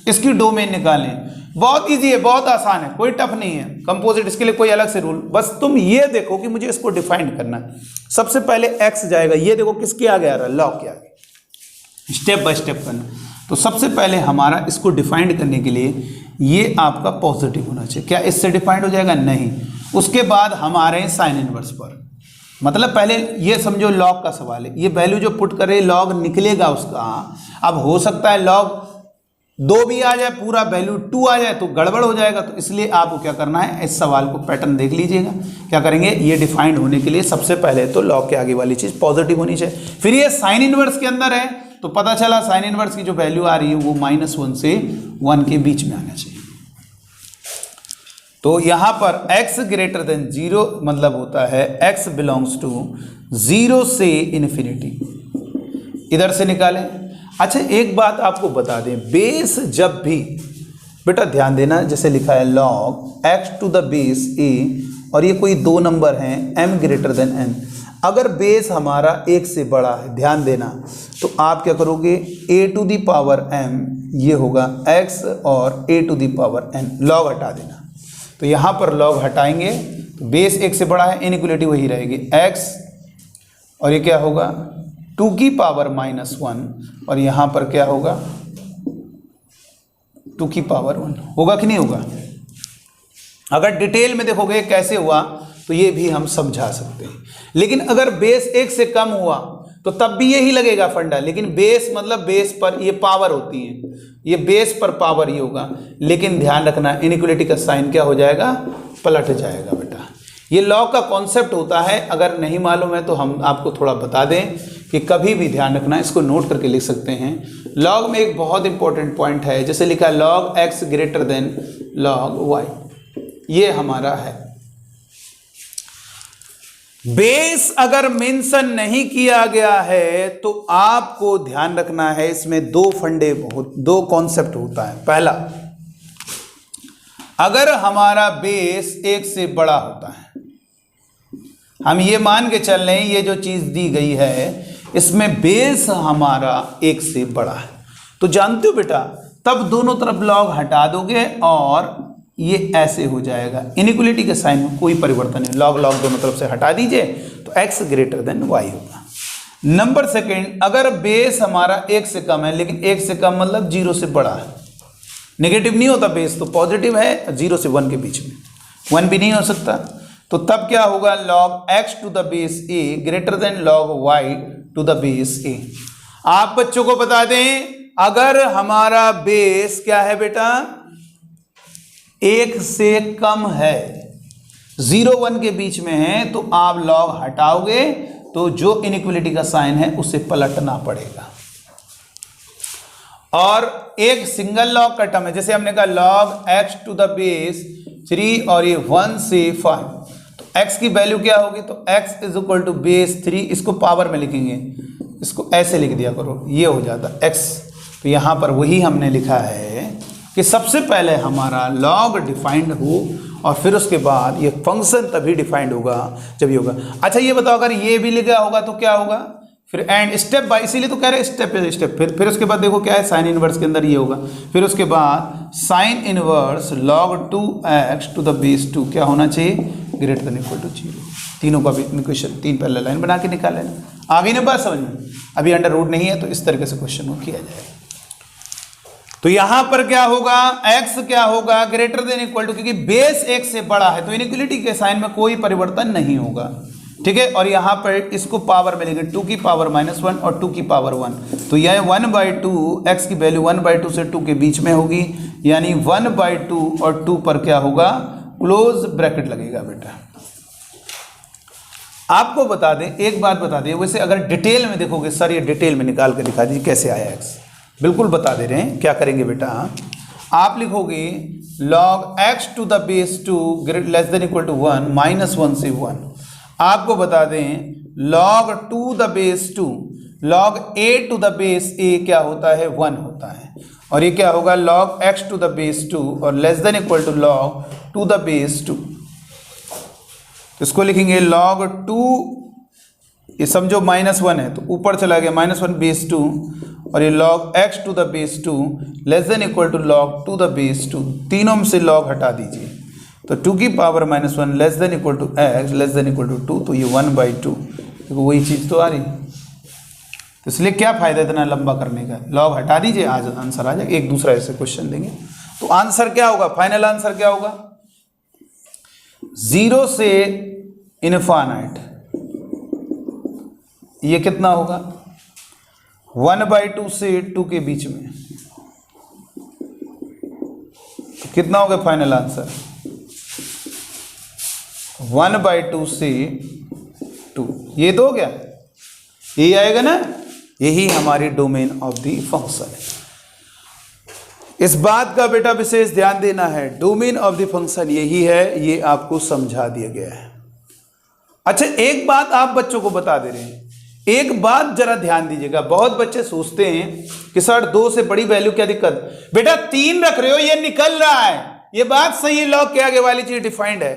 इसकी डोमेन निकालें, बहुत इजी है, बहुत आसान है, कोई टफ नहीं है कंपोजिट। इसके लिए कोई अलग से रूल, बस तुम ये देखो कि मुझे इसको डिफाइन करना है। सबसे पहले x जाएगा, ये देखो किसके आगे आ रहा है, लॉग के आगे, स्टेप बाय स्टेप करना। तो सबसे पहले हमारा इसको डिफाइंड करने के लिए ये आपका पॉजिटिव होना चाहिए। क्या इससे डिफाइंड हो जाएगा, नहीं। उसके बाद हमारे साइन इनवर्स पर, मतलब पहले ये समझो लॉग का सवाल है, ये वैल्यू जो पुट करे लॉग निकलेगा उसका। अब हो सकता है लॉग 2 भी आ जाए, पूरा वैल्यू 2 आ जाए तो गड़बड़ हो जाएगा। तो इसलिए आपको क्या करना है, इस सवाल को पैटर्न देख लीजिएगा। क्या करेंगे, ये डिफाइंड होने के लिए सबसे पहले तो लॉग के आगे वाली चीज़ पॉजिटिव होनी चाहिए। फिर ये साइन इनवर्स के अंदर है, तो पता चला साइन इनवर्स की जो वैल्यू आ रही है वो -1 से 1 के बीच में आना चाहिए। तो यहाँ पर x ग्रेटर देन 0 मतलब होता है x बिलोंग्स टू 0 से इन्फिनिटी, इधर से निकालें। अच्छा, एक बात आपको बता दें, बेस जब भी, बेटा ध्यान देना, जैसे लिखा है log x to the base a, और ये कोई 2 नंबर हैं m ग्रेटर देन n, अगर बेस हमारा 1 से बड़ा है, ध्यान देना, तो आप क्या करोगे, a to the power m, ये होगा x, और a to the power n, log हटा देना। तो यहाँ पर log हटाएंगे तो बेस 1 से बड़ा है, इनइक्वालिटी वही रहेगी x, और ये क्या होगा 2 की पावर -1, और यहाँ पर क्या होगा 2 की पावर 1, होगा कि नहीं होगा। अगर डिटेल में देखोगे कैसे हुआ तो ये भी हम समझा सकते हैं। लेकिन अगर बेस 1 से कम हुआ तो तब भी यही लगेगा फंडा, लेकिन बेस मतलब बेस पर ये पावर होती है, ये बेस पर पावर ही होगा। लेकिन ध्यान रखना, इनइक्वालिटी का साइन क्या हो जाएगा, पलट जाएगा बेटा। ये लॉग का कॉन्सेप्ट होता है, अगर नहीं मालूम है तो हम आपको थोड़ा बता दें कि कभी भी ध्यान रखना, इसको नोट करके लिख सकते हैं। लॉग में एक बहुत इंपॉर्टेंट पॉइंट है, जैसे लिखा है log x greater then log y, ये हमारा है। बेस अगर मेंशन नहीं किया गया है तो आपको ध्यान रखना है, इसमें दो कॉन्सेप्ट होता है। पहला, अगर हमारा बेस 1 से बड़ा होता है, हम ये मान के चल रहे हैं ये जो चीज दी गई है इसमें बेस हमारा 1 से बड़ा है, तो जानते हो बेटा, तब दोनों तरफ लॉग हटा दोगे और ये ऐसे हो जाएगा। इनइक्वलिटी के साइन में कोई परिवर्तन नहीं, लॉग लॉग दोनों तरफ से हटा दीजिए तो x ग्रेटर देन y होगा। नंबर सेकंड, अगर बेस हमारा 1 से कम है, लेकिन 1 से कम मतलब 0 से बड़ा है, नेगेटिव नहीं होता बेस तो पॉजिटिव है, 0 से 1 के बीच में 1 भी नहीं हो सकता, तो तब क्या होगा, log x to the base a greater than log y to the base a। आप बच्चों को बता दें, अगर हमारा बेस क्या है बेटा, 1 से कम है, 0 1 के बीच में है, तो आप लॉग हटाओगे तो जो इनइक्वलिटी का साइन है उसे पलटना पड़ेगा। और एक सिंगल लॉग का टर्म है, जैसे हमने कहा log x to the base 3 और ये 1 से 5, तो x की वैल्यू क्या होगी, तो x is equal to base 3, इसको पावर में लिखेंगे, इसको ऐसे लिख दिया करो, ये हो जाता x। तो यहां पर वही हमने लिखा है कि सबसे पहले हमारा लॉग डिफाइंड हो और फिर उसके बाद ये फंक्शन तभी डिफाइंड होगा जब ये होगा। अच्छा ये बताओ, अगर ये भी लिखा होगा तो क्या होगा, फिर एंड स्टेप बाय, इसीलिए तो कह रहे हैं स्टेप बाय स्टेप। फिर उसके बाद देखो क्या है, साइन इनवर्स के अंदर ये होगा, फिर उसके बाद sine inverse log 2x to the base 2 क्या होना चाहिए, ग्रेटर देन इक्वल टू 0। तीनों का भी इक्वेशन 3 पहले लाइन बना के निकाल लेना। आगे ना बात समझ में, अभी अंडर रूट नहीं है तो इस तरीके से क्वेश्चन को किया जाएगा। तो यहां पर क्या होगा, x क्या होगा, ग्रेटर देन इक्वल टू, क्योंकि बेस 1 से बड़ा है तो इनइक्वलिटी के साइन में कोई परिवर्तन नहीं होगा, ठीक है। और यहां पर इसको पावर में लेंगे, 2 की पावर -1 और 2 की पावर 1, तो यह 1/2, x की वैल्यू 1/2 से 2 के बीच में होगी, यानी 1/2 और 2 पर क्या होगा, क्लोज ब्रैकेट लगेगा बेटा। आपको बता दें, एक बात बता दें, वैसे अगर डिटेल में देखोगे, सर ये डिटेल में निकाल के दिखा दीजिए कैसे आया x, बिल्कुल बता दे रहे हैं। क्या करेंगे बेटा, आप लिखोगे log x to the base 2 less than equal to 1 -1 से 1। आपको बता दें log 2 the base 2 log a to the base a क्या होता है, 1 होता है, और ये क्या होगा log x to the base 2 और less than equal to log 2 the base 2। इसको लिखेंगे log 2, ये समझो -1 है तो ऊपर चला गया -1 बेस 2, और ये log x to the base 2 less than equal to log 2 the base 2, तीनों में से log हटा दीजिए, तो 2 की power -1 less than equal to x less than equal to 2, तो ये 1/2, देखो वही चीज़ तो आ रही। तो इसलिए क्या फ़ायदा इतना लंबा करने का, log हटा दीजिए, आज आंसर आ जाएगा। एक दूसरा ऐसे क्वेश्चन देंगे तो आंसर क्या होगा, फाइनल आंसर क्या होगा, 0 से इनफाइनाइट, ये कितना होगा, 1/2 से 2 के बीच में, तो कितना होगा फाइनल आंसर, 1/2 से 2, ये तो हो गया, यही आएगा ना, यही हमारी डोमेन ऑफ द फंक्शन है। इस बात का बेटा विशेष ध्यान देना है, डोमेन ऑफ द फंक्शन यही है, ये आपको समझा दिया गया है। अच्छा एक बात आप बच्चों को बता दे रहे हैं, एक बात जरा ध्यान दीजिएगा, बहुत बच्चे सोचते हैं कि सर 2 से बड़ी वैल्यू क्या दिक्कत, बेटा 3 रख रहे हो, ये निकल रहा है, ये बात सही है, लॉग के आगे वाली चीज डिफाइंड है,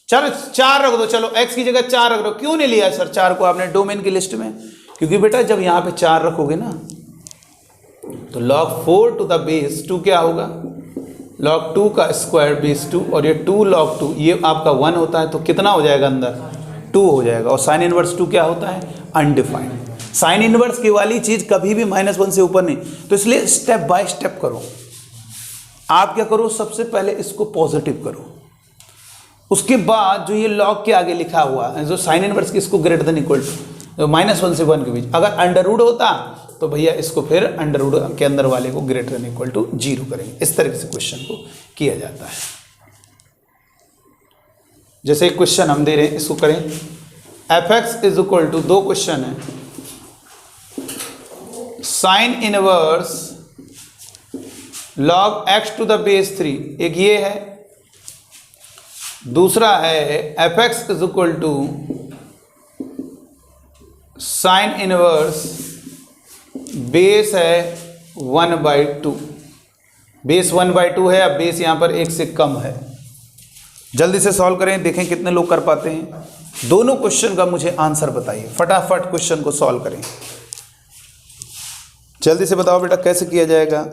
चलो 4 रख दो, चलो x की जगह 4 रख दो, क्यों नहीं लिया सर 4 को आपने डोमेन की लिस्ट में, क्योंकि बेटा जब यहां पे 4 रखोगे ना तो log 4 टू द बेस 2 क्या होगा, log 2 का स्क्वायर बेस 2, और ये 2 log 2 ये आपका 1 होता है, तो कितना हो जाएगा अंदर, 2 हो जाएगा। और साइन इनवर्स 2 क्या होता है, अनडिफाइंड। साइन इनवर्स की वाली चीज कभी भी -1 से ऊपर नहीं, तो इसलिए स्टेप बाय स्टेप करो। आप क्या करो, सबसे पहले इसको पॉजिटिव करो, उसके बाद जो ये लॉग के आगे लिखा हुआ है जो साइन इनवर्स की, इसको ग्रेटर देन इक्वल टू -1 से 1 के बीच, अगर अंडर रूट होता तो भैया इसको फिर अंडर रूट के अंदर वाले को ग्रेटर देन इक्वल टू 0 करेंगे। इस तरीके से क्वेश्चन को किया जाता है। जैसे एक क्वेश्चन हम दे रहे हैं, इसको करें, f(x) is equal to, 2 question है, sine inverse log x to the base 3, एक ये है, दूसरा है f(x) is equal to sine inverse base है 1/2, बेस 1/2 है। अब बेस यहाँ पर 1 से कम है। जल्दी से सॉल्व करें, देखें कितने लोग कर पाते हैं। दोनों क्वेश्चन का मुझे आंसर बताइए, फटाफट क्वेश्चन को सॉल्व करें। जल्दी से बताओ बेटा कैसे किया जाएगा।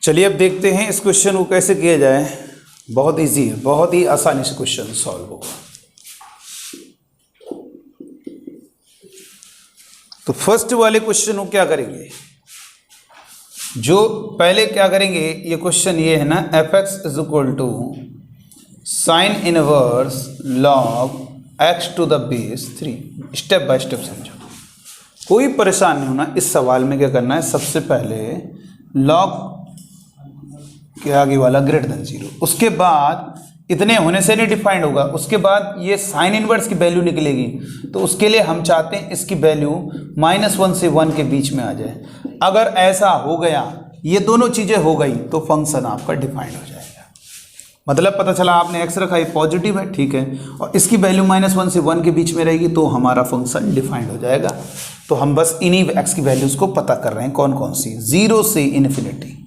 चलिए अब देखते हैं इस क्वेश्चन को कैसे किया जाए। बहुत इजी है, बहुत ही आसानी से क्वेश्चन सॉल्व होगा। तो फर्स्ट वाले क्वेश्चन को क्या करेंगे, जो पहले क्या करेंगे, ये क्वेश्चन ये है ना, f(x) is equal to sine inverse log x to the base 3। Step by step समझो, कोई परेशान नहीं होना। इस सवाल में क्या करना है, सबसे पहले log के आगे वाला ग्रेटर देन 0, उसके बाद इतने होने से नहीं डिफाइंड होगा, उसके बाद ये साइन इनवर्स की वैल्यू निकलेगी। तो उसके लिए हम चाहते हैं इसकी वैल्यू -1 से 1 के बीच में आ जाए। अगर ऐसा हो गया, ये दोनों चीज़ें हो गई, तो फंक्शन आपका डिफाइंड हो जाएगा। मतलब पता चला आपने x रखा, ये पॉजिटिव है, ठीक है, और इसकी वैल्यू -1 से 1 के बीच में रहेगी, तो हमारा फंक्शन डिफाइंड हो जाएगा। तो हम बस इन्हीं x की वैल्यूज़ को पता कर रहे हैं, कौन कौन सी, 0 से इन्फिनिटी।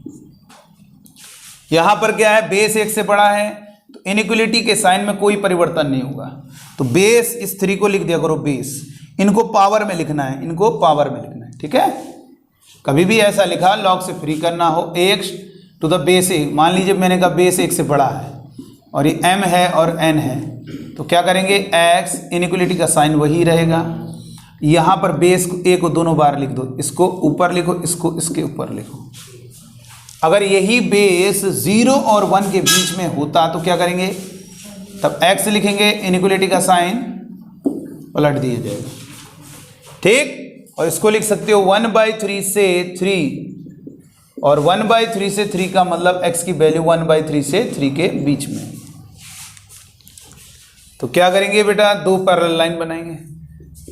यहाँ पर क्या है, बेस 1 से बड़ा है, तो इनइक्वलिटी के साइन में कोई परिवर्तन नहीं होगा। तो बेस, इस 3 को लिख दिया करो बेस, इनको पावर में लिखना है, इनको पावर में लिखना है, ठीक है। कभी भी ऐसा लिखा लॉग से फ्री करना हो, x टू द बेस 1, मान लीजिए मैंने कहा बेस 1 से बड़ा है और ये m है और n है, तो क्या करेंगे, x इनइक्वलिटी का साइन वही रहेगा। यहाँ पर बेस को a को दोनों बार लिख दो, इसको ऊपर लिखो, इसको इसके ऊपर लिखो। अगर यही बेस 0 और 1 के बीच में होता तो क्या करेंगे, तब x लिखेंगे, इनइक्वलिटी का साइन पलट दिया जाएगा, ठीक। और इसको लिख सकते हो 1/3 से 3, और 1/3 से 3 का मतलब x की वैल्यू 1/3 से 3 के बीच में। तो क्या करेंगे बेटा, 2 पैरेलल लाइन बनाएंगे,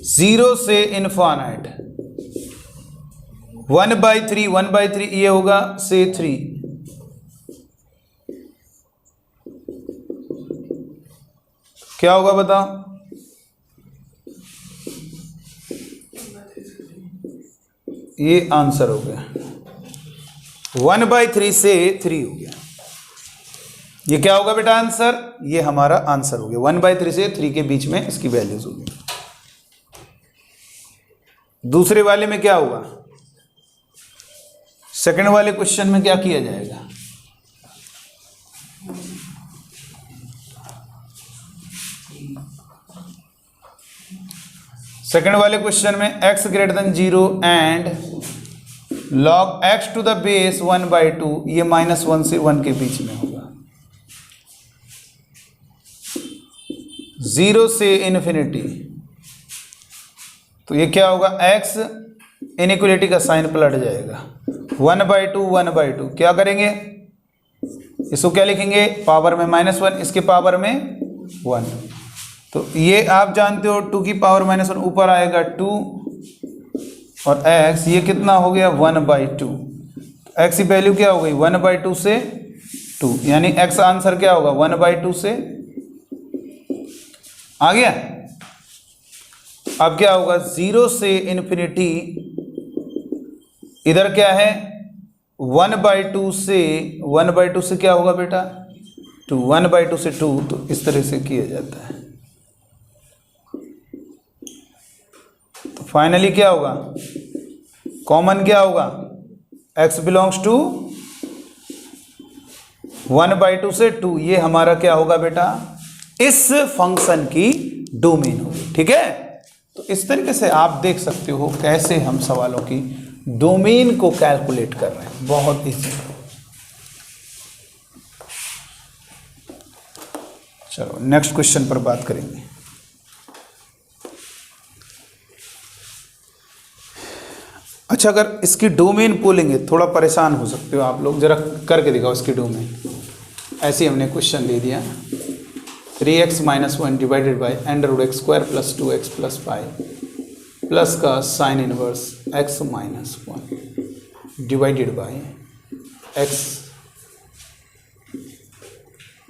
0 से इनफाइनाइट, 1/3 ये होगा से 3, क्या होगा बताओ, ये आंसर हो गया। 1/3 से 3 हो गया, ये क्या होगा बेटा आंसर, ये हमारा आंसर हो गया। 1/3 से 3 के बीच में इसकी वैल्यूज होगी। दूसरे वाले में क्या होगा, सेकंड वाले क्वेश्चन में क्या किया जाएगा, सेकंड वाले क्वेश्चन में x greater than 0 and log x to the base 1/2, ये -1 से 1 के बीच में होगा, 0 से इन्फिनिटी। तो ये क्या होगा, x इनइक्वलिटी का साइन पलट जाएगा, 1/2 क्या करेंगे, इसको क्या लिखेंगे, पावर में -1, इसके पावर में 1। तो ये आप जानते हो 2 की पावर -1 ऊपर आएगा 2, और x ये कितना हो गया 1/2। x की वैल्यू क्या हो गई 1/2 से 2, यानी x आंसर क्या होगा 1/2 से आ गया। अब क्या होगा 0 से इन्फिनिटी, इधर क्या है 1/2 से क्या होगा बेटा 2, 1/2 से 2, तो इस तरह से किया जाता है। तो फाइनली क्या होगा, कॉमन क्या होगा, x बिलोंग्स टू 1/2 से 2, ये हमारा क्या होगा बेटा, इस फंक्शन की डोमेन होगी, ठीक है। तो इस तरीके से आप देख सकते हो कैसे हम सवालों की डोमेन को कैलकुलेट कर रहे हैं, बहुत इजी। चलो नेक्स्ट क्वेश्चन पर बात करेंगे। अच्छा, अगर इसकी डोमेन बोलेंगे थोड़ा परेशान हो सकते हो आप लोग, जरा करके दिखाओ इसकी डोमेन। ऐसे हमने क्वेश्चन दे दिया 3x - 1 divided by √x² + 2x + 5 plus का sine inverse x - 1 divided by x,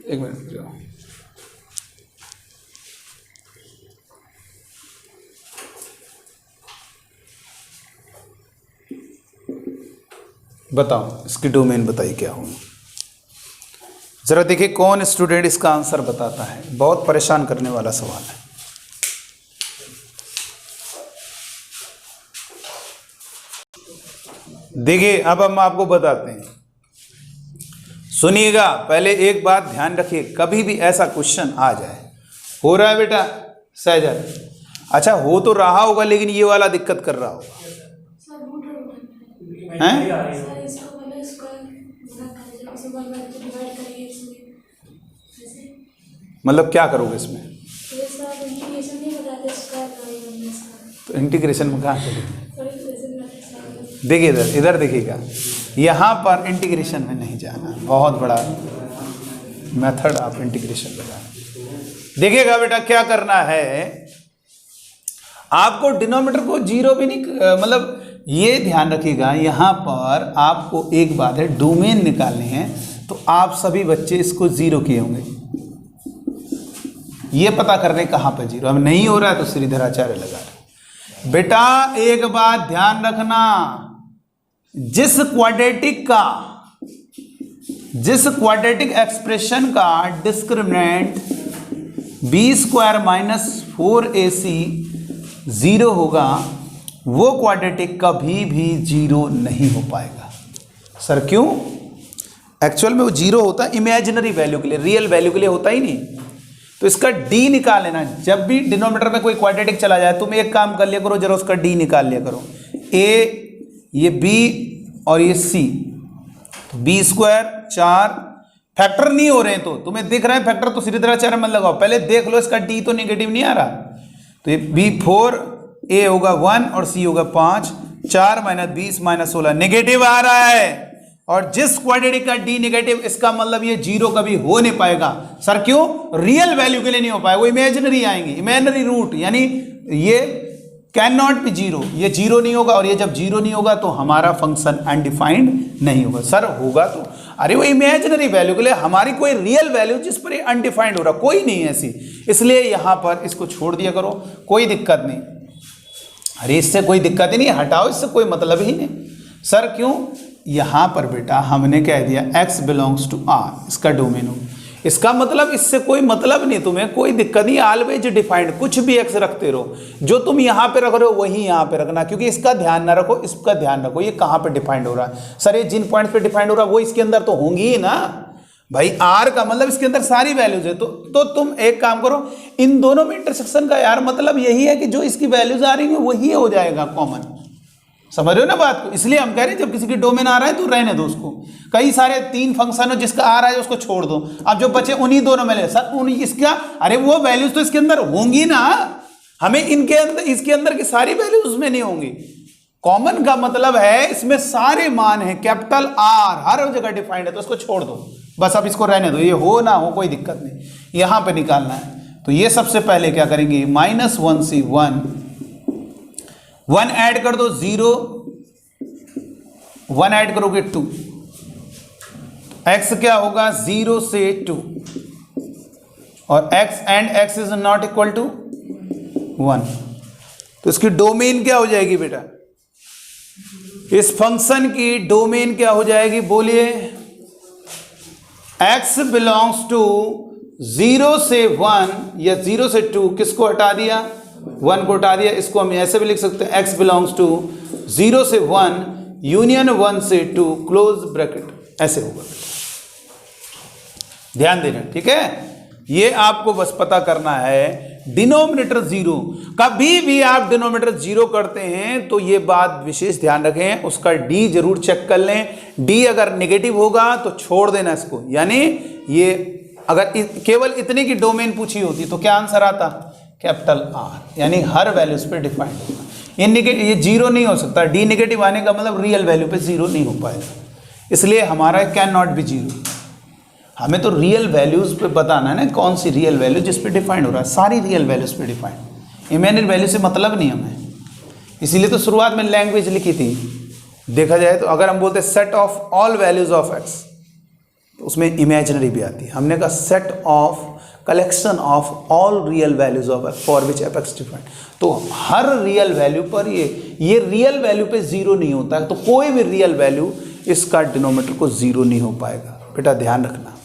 एक मिनट जाओ, बताओ इसकी डोमेन बताइए क्या होगी। जरा देखिए कौन स्टूडेंट इसका आंसर बताता है। बहुत परेशान करने वाला सवाल है। देखिए अब हम आपको बताते हैं, सुनिएगा। पहले एक बात ध्यान रखिए, कभी भी ऐसा क्वेश्चन आ जाए, हो रहा है बेटा सहजल? अच्छा हो तो रहा होगा, लेकिन ये वाला दिक्कत कर रहा होगा हैं? मतलब क्या करोगे इसमें? तो इंटीग्रेशन में कहाँ करोगे? देखिए इधर इधर देखिएगा, यहाँ पर इंटीग्रेशन में नहीं जाना, बहुत बड़ा मेथड आप इंटीग्रेशन लगाना। देखिएगा बेटा क्या करना है, आपको डिनोमिनेटर को जीरो भी नहीं, मतलब ये ध्यान रखिएगा, यहाँ पर आपको एक बात है, डोमेन निकालने हैं तो आप सभी बच्चे इसको जीरो किए होंगे। ये पता करने कहाँ पर जीरो, अब नहीं हो रहा है तो श्रीधराचार्य लगा रहे। बेटा एक बात ध्यान रखना, जिस क्वाड्रेटिक एक्सप्रेशन का डिस्क्रिमिनेंट b² - 4ac 0 होगा, वो क्वाड्रेटिक कभी भी जीरो नहीं हो पाएगा। सर क्यों? एक्चुअल में वो जीरो होता है इमेजिनरी वैल्यू के लिए, रियल वैल्यू के लिए होता ही नहीं। तो इसका d निकाल लेना। जब भी डिनोमिनेटर में कोई क्वाड्रेटिक चला जाए, तुम एक काम कर लिया करो, जरा उसका d निकाल लिया करो। a, ये b और ये c, तो b² 4 फैक्टर नहीं हो रहे हैं, तो तुम्हें दिख रहा है फैक्टर, तो श्रीधराचार्य मत लगाओ, पहले देख लो इसका d तो नेगेटिव नहीं आ रहा। तो ये b4, a होगा 1 और c होगा 5, 4 - 20 - 16 नेगेटिव आ रहा है। और जिस क्वाड्रेटिक का d नेगेटिव, इसका मतलब ये जीरो कभी हो नहीं पाएगा। सर क्यों? रियल वैल्यू के लिए नहीं हो पाएगा, वो इमेजिनरी आएंगी, इमेजिनरी रूट, यानी ये कैन नॉट बी जीरो, ये जीरो नहीं होगा। और ये जब जीरो नहीं होगा तो हमारा फंक्शन अनडिफाइंड नहीं होगा। सर होगा तो, अरे वो इमेजिनरी वैल्यू के लिए, हमारी कोई रियल वैल्यू जिस पर अनडिफाइंड हो रहा कोई नहीं है ऐसी, इसलिए यहां पर इसको छोड़ दिया करो, कोई दिक्कत नहीं। अरे इससे कोई दिक्कत ही नहीं, हटाओ, इससे कोई मतलब ही नहीं। सर क्यों? यहां पर बेटा हमने कह दिया x बिलोंग्स टू R, इसका डोमेन हो, इसका मतलब इससे कोई मतलब नहीं, तुम्हें कोई दिक्कत नहीं। ऑलवेज डिफाइंड, कुछ भी x रखते रहो, जो तुम यहां पे रख रहे हो वही यहां पे रखना, क्योंकि इसका ध्यान ना रखो, इसका ध्यान रखो, ये कहां पे डिफाइंड हो रहा है। सर ये जिन पॉइंट पे डिफाइंड हो रहा है वो इसके अंदर तो होंगी ही ना भाई, R का मतलब इसके अंदर सारी वैल्यूज है। तो तुम एक काम करो, इन दोनों में इंटरसेक्शन का यार मतलब यही है कि जो इसकी वैल्यूज आ रही है वही हो जाएगा कॉमन। समझ रहे हो ना बात को? इसलिए हम कह रहे हैं जब किसी की डोमेन आ रहा है तो रहने दो उसको। कई सारे 3 फंक्शन हो, जिसका आ रहा है उसको छोड़ दो, अब जो बचे उन्हीं दोनों में ले। सर उन्हीं इसका, अरे वो वैल्यूज तो इसके अंदर होंगी ना, हमें इनके अंदर, इसके अंदर की सारी वैल्यूज उसमें नहीं होंगी। कॉमन का मतलब है इसमें सारे मान है, कैपिटल R हर जगह डिफाइंड है, तो इसको छोड़ दो बस, अब इसको रहने दो, ये हो ना हो कोई दिक्कत नहीं। यहां पे निकालना है तो ये सबसे पहले क्या करेंगे, -1 से 1 ऐड कर दो 0, 1 ऐड करोगे 2, x क्या होगा 0 से 2, और x and x is not equal to 1, तो इसकी डोमेन क्या हो जाएगी बेटा? इस फंक्शन की डोमेन क्या हो जाएगी बोलिए? x बिलोंग्स टू 0 से 1 या 0 से 2, किसको हटा दिया? 1 को हटा दिया। इसको हम ऐसे भी लिख सकते हैं, x बिलोंग्स टू 0 से 1 यूनियन 1 से 2 क्लोज ब्रैकेट, ऐसे होगा। ध्यान देना, ठीक है? ये आपको बस पता करना है। डिनोमिनेटर जीरो, कभी भी आप डिनोमिनेटर जीरो करते हैं तो ये बात विशेष ध्यान रखें, उसका डी जरूर चेक कर लें। डी अगर नेगेटिव होगा तो छोड़ देना इसको, यानी ये अगर केवल इतने की डोमेन पूछी होती तो क्या आंसर आता? कैपिटल R, यानी हर वैल्यूज पे डिफाइंड होगा। ये जीरो नहीं हो सकता, डी नेगेटिव आने का मतलब रियल वैल्यू पे जीरो नहीं हो पाएगा, इसलिए हमारा कैन नॉट बी जीरो। हमें तो रियल वैल्यूज पे बताना है ना, कौन सी रियल वैल्यू जिस पे डिफाइंड हो रहा है, सारी रियल वैल्यूज पे डिफाइंड, इमेजिनरी वैल्यू से मतलब नहीं हमें। इसीलिए तो शुरुआत में लैंग्वेज लिखी थी। देखा जाए तो अगर हम बोलते set of all values of x, तो उसमें इमेजिनरी भी आती है। हमने कहा set of collection of all real values of x for which f(x) defined, तो हर रियल वैल्यू पर ये रियल वैल्यू पे जीरो नहीं होता है, तो कोई भी रियल वैल्यू इसका डिनोमिनेटर को 0 नहीं हो पाएगा। बेटा ध्यान रखना,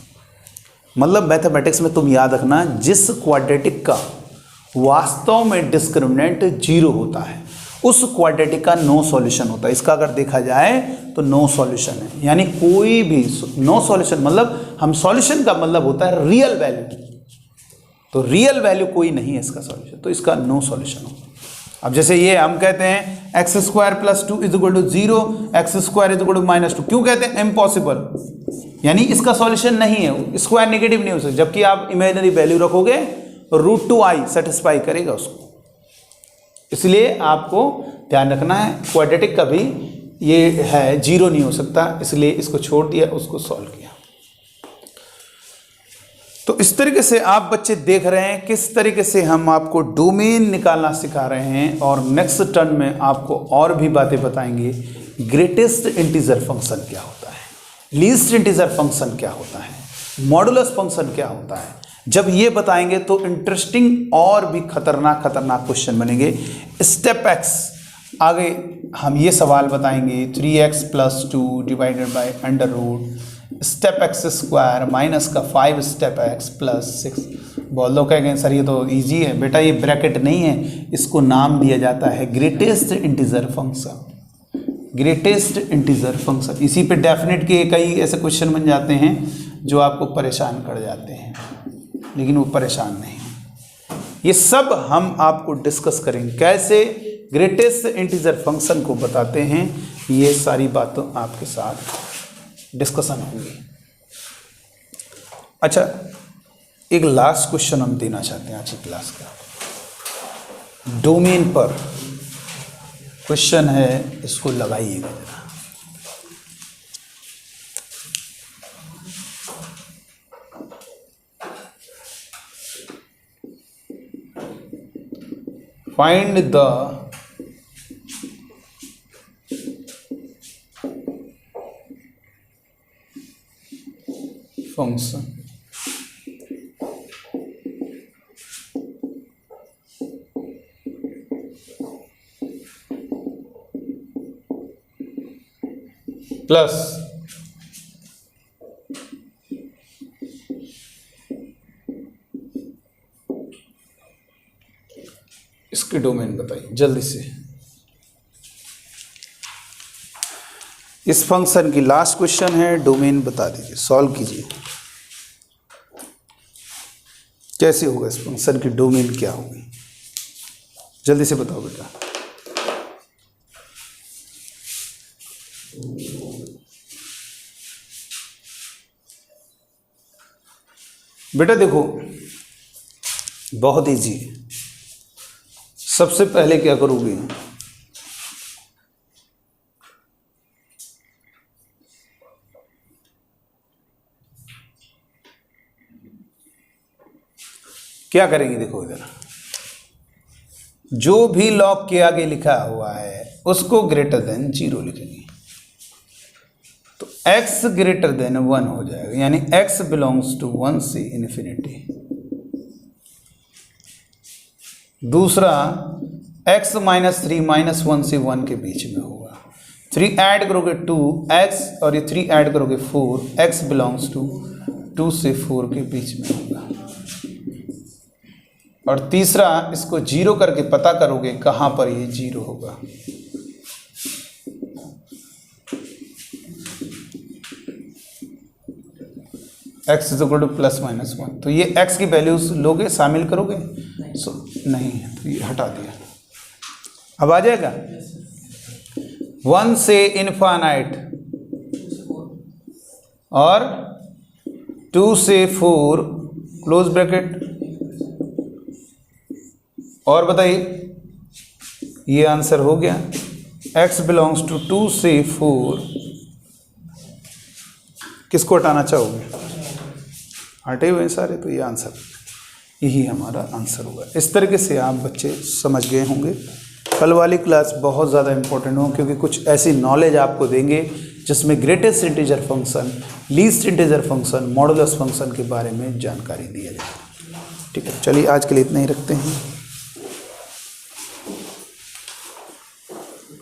मतलब मैथमेटिक्स में तुम याद रखना, जिस क्वाड्रेटिक का वास्तव में डिस्क्रिमिनेंट 0 होता है उस क्वाड्रेटिक का नो सॉल्यूशन होता है। इसका अगर देखा जाए तो नो सॉल्यूशन है, यानी कोई भी नो सॉल्यूशन मतलब हम सॉल्यूशन का मतलब होता है रियल वैल्यू, तो रियल वैल्यू कोई नहीं है इसका सॉल्यूशन, तो इसका नो सॉल्यूशन होगा। अब जैसे ये हम कहते हैं x² + 2 = 0, x² = -2, क्यों कहते हैं? इम्पॉसिबल, यानी इसका सॉल्यूशन नहीं है, स्क्वायर नेगेटिव नहीं हो सकता। जबकि आप इमेजिनरी वैल्यू रखोगे तो √2i सेटिस्फाई करेगा उसको। इसलिए आपको ध्यान रखना है, क्वाड्रेटिक का भी ये है 0 नहीं हो सकता, इसलिए इसको छोड़ दिया, उसको सॉल्व किया। तो इस तरीके से आप बच्चे देख रहे हैं किस तरीके से हम आपको डोमेन निकालना सिखा रहे हैं, और नेक्स्ट टर्न में आपको और भी बातें बताएंगे। ग्रेटेस्ट इंटीजर फंक्शन क्या होता है, लीस्ट इंटीजर फंक्शन क्या होता है, मॉडुलस फंक्शन क्या होता है। जब ये बताएंगे तो इंटरेस्टिंग और भी खतरनाक क्वेश्चन बनेंगे। स्टेप x आगे हम ये सवाल बताएंगे, 3x + 2 / स्टेप x² माइनस का 5 स्टेप x + 6। बहुत लोग कहेंगे सर ये तो इजी है। बेटा ये ब्रैकेट नहीं है, इसको नाम दिया जाता है greatest integer function, greatest integer function. इसी पे डेफिनेट के कई ऐसे क्वेश्चन बन जाते हैं जो आपको परेशान कर जाते हैं, लेकिन वो परेशान नहीं। ये सब हम आपको डिस्कस करेंगे, कैसे ग्रेटेस्ट इंटीजर फंक्शन को बताते हैं, ये सारी बातें आपके साथ डिस्कशन होंगी। अच्छा, एक लास्ट क्वेश्चन हम देना चाहते हैं आज की क्लास का, डोमेन पर क्वेश्चन है, इसको लगाइएगा जरा। फाइंड द function प्लस इसकी डोमेन बताइए जल्दी से। इस फंक्शन की लास्ट क्वेश्चन है, डोमेन बता दीजिए, सॉल्व कीजिए। कैसे होगा इस फंक्शन की डोमेन क्या होगी, जल्दी से बताओ बेटा। बेटा देखो बहुत इजी है। सबसे पहले क्या करोगे, क्या करेंगे, देखो इधर जो भी लॉग के आगे लिखा हुआ है उसको ग्रेटर देन 0 लिखेंगे, तो x ग्रेटर देन 1 हो जाएगा, यानी x बिलोंग्स टू 1 से इन्फिनिटी। दूसरा x - 3 - 1 से 1 के बीच में होगा। 3 ऐड करोगे 2x, और ये 3 ऐड करोगे 4, x बिलोंग्स टू 2 से 4 के बीच में होगा। और तीसरा इसको 0 करके पता करोगे कहाँ पर ये 0 होगा। x +-1, तो ये x की वैल्यूज लोगे, शामिल करोगे, नहीं है तो ये हटा दिया। अब आ जाएगा 1 से इनफाइनाइट और 2 से 4 क्लोज ब्रैकेट। और बताइए, ये आंसर हो गया। x बिलोंग्स टू 2 से 4, किसको हटाना चाहोगे, हटे हुए सारे, तो ये आंसर, यही हमारा आंसर होगा। इस तरीके से आप बच्चे समझ गए होंगे। कल वाली क्लास बहुत ज़्यादा इंपॉर्टेंट हो, क्योंकि कुछ ऐसी नॉलेज आपको देंगे जिसमें greatest integer function, least integer function, modulus function के बारे में जानकारी दी जाएगी। ठीक है, चलिए आज के लिए इतना ही रखते हैं।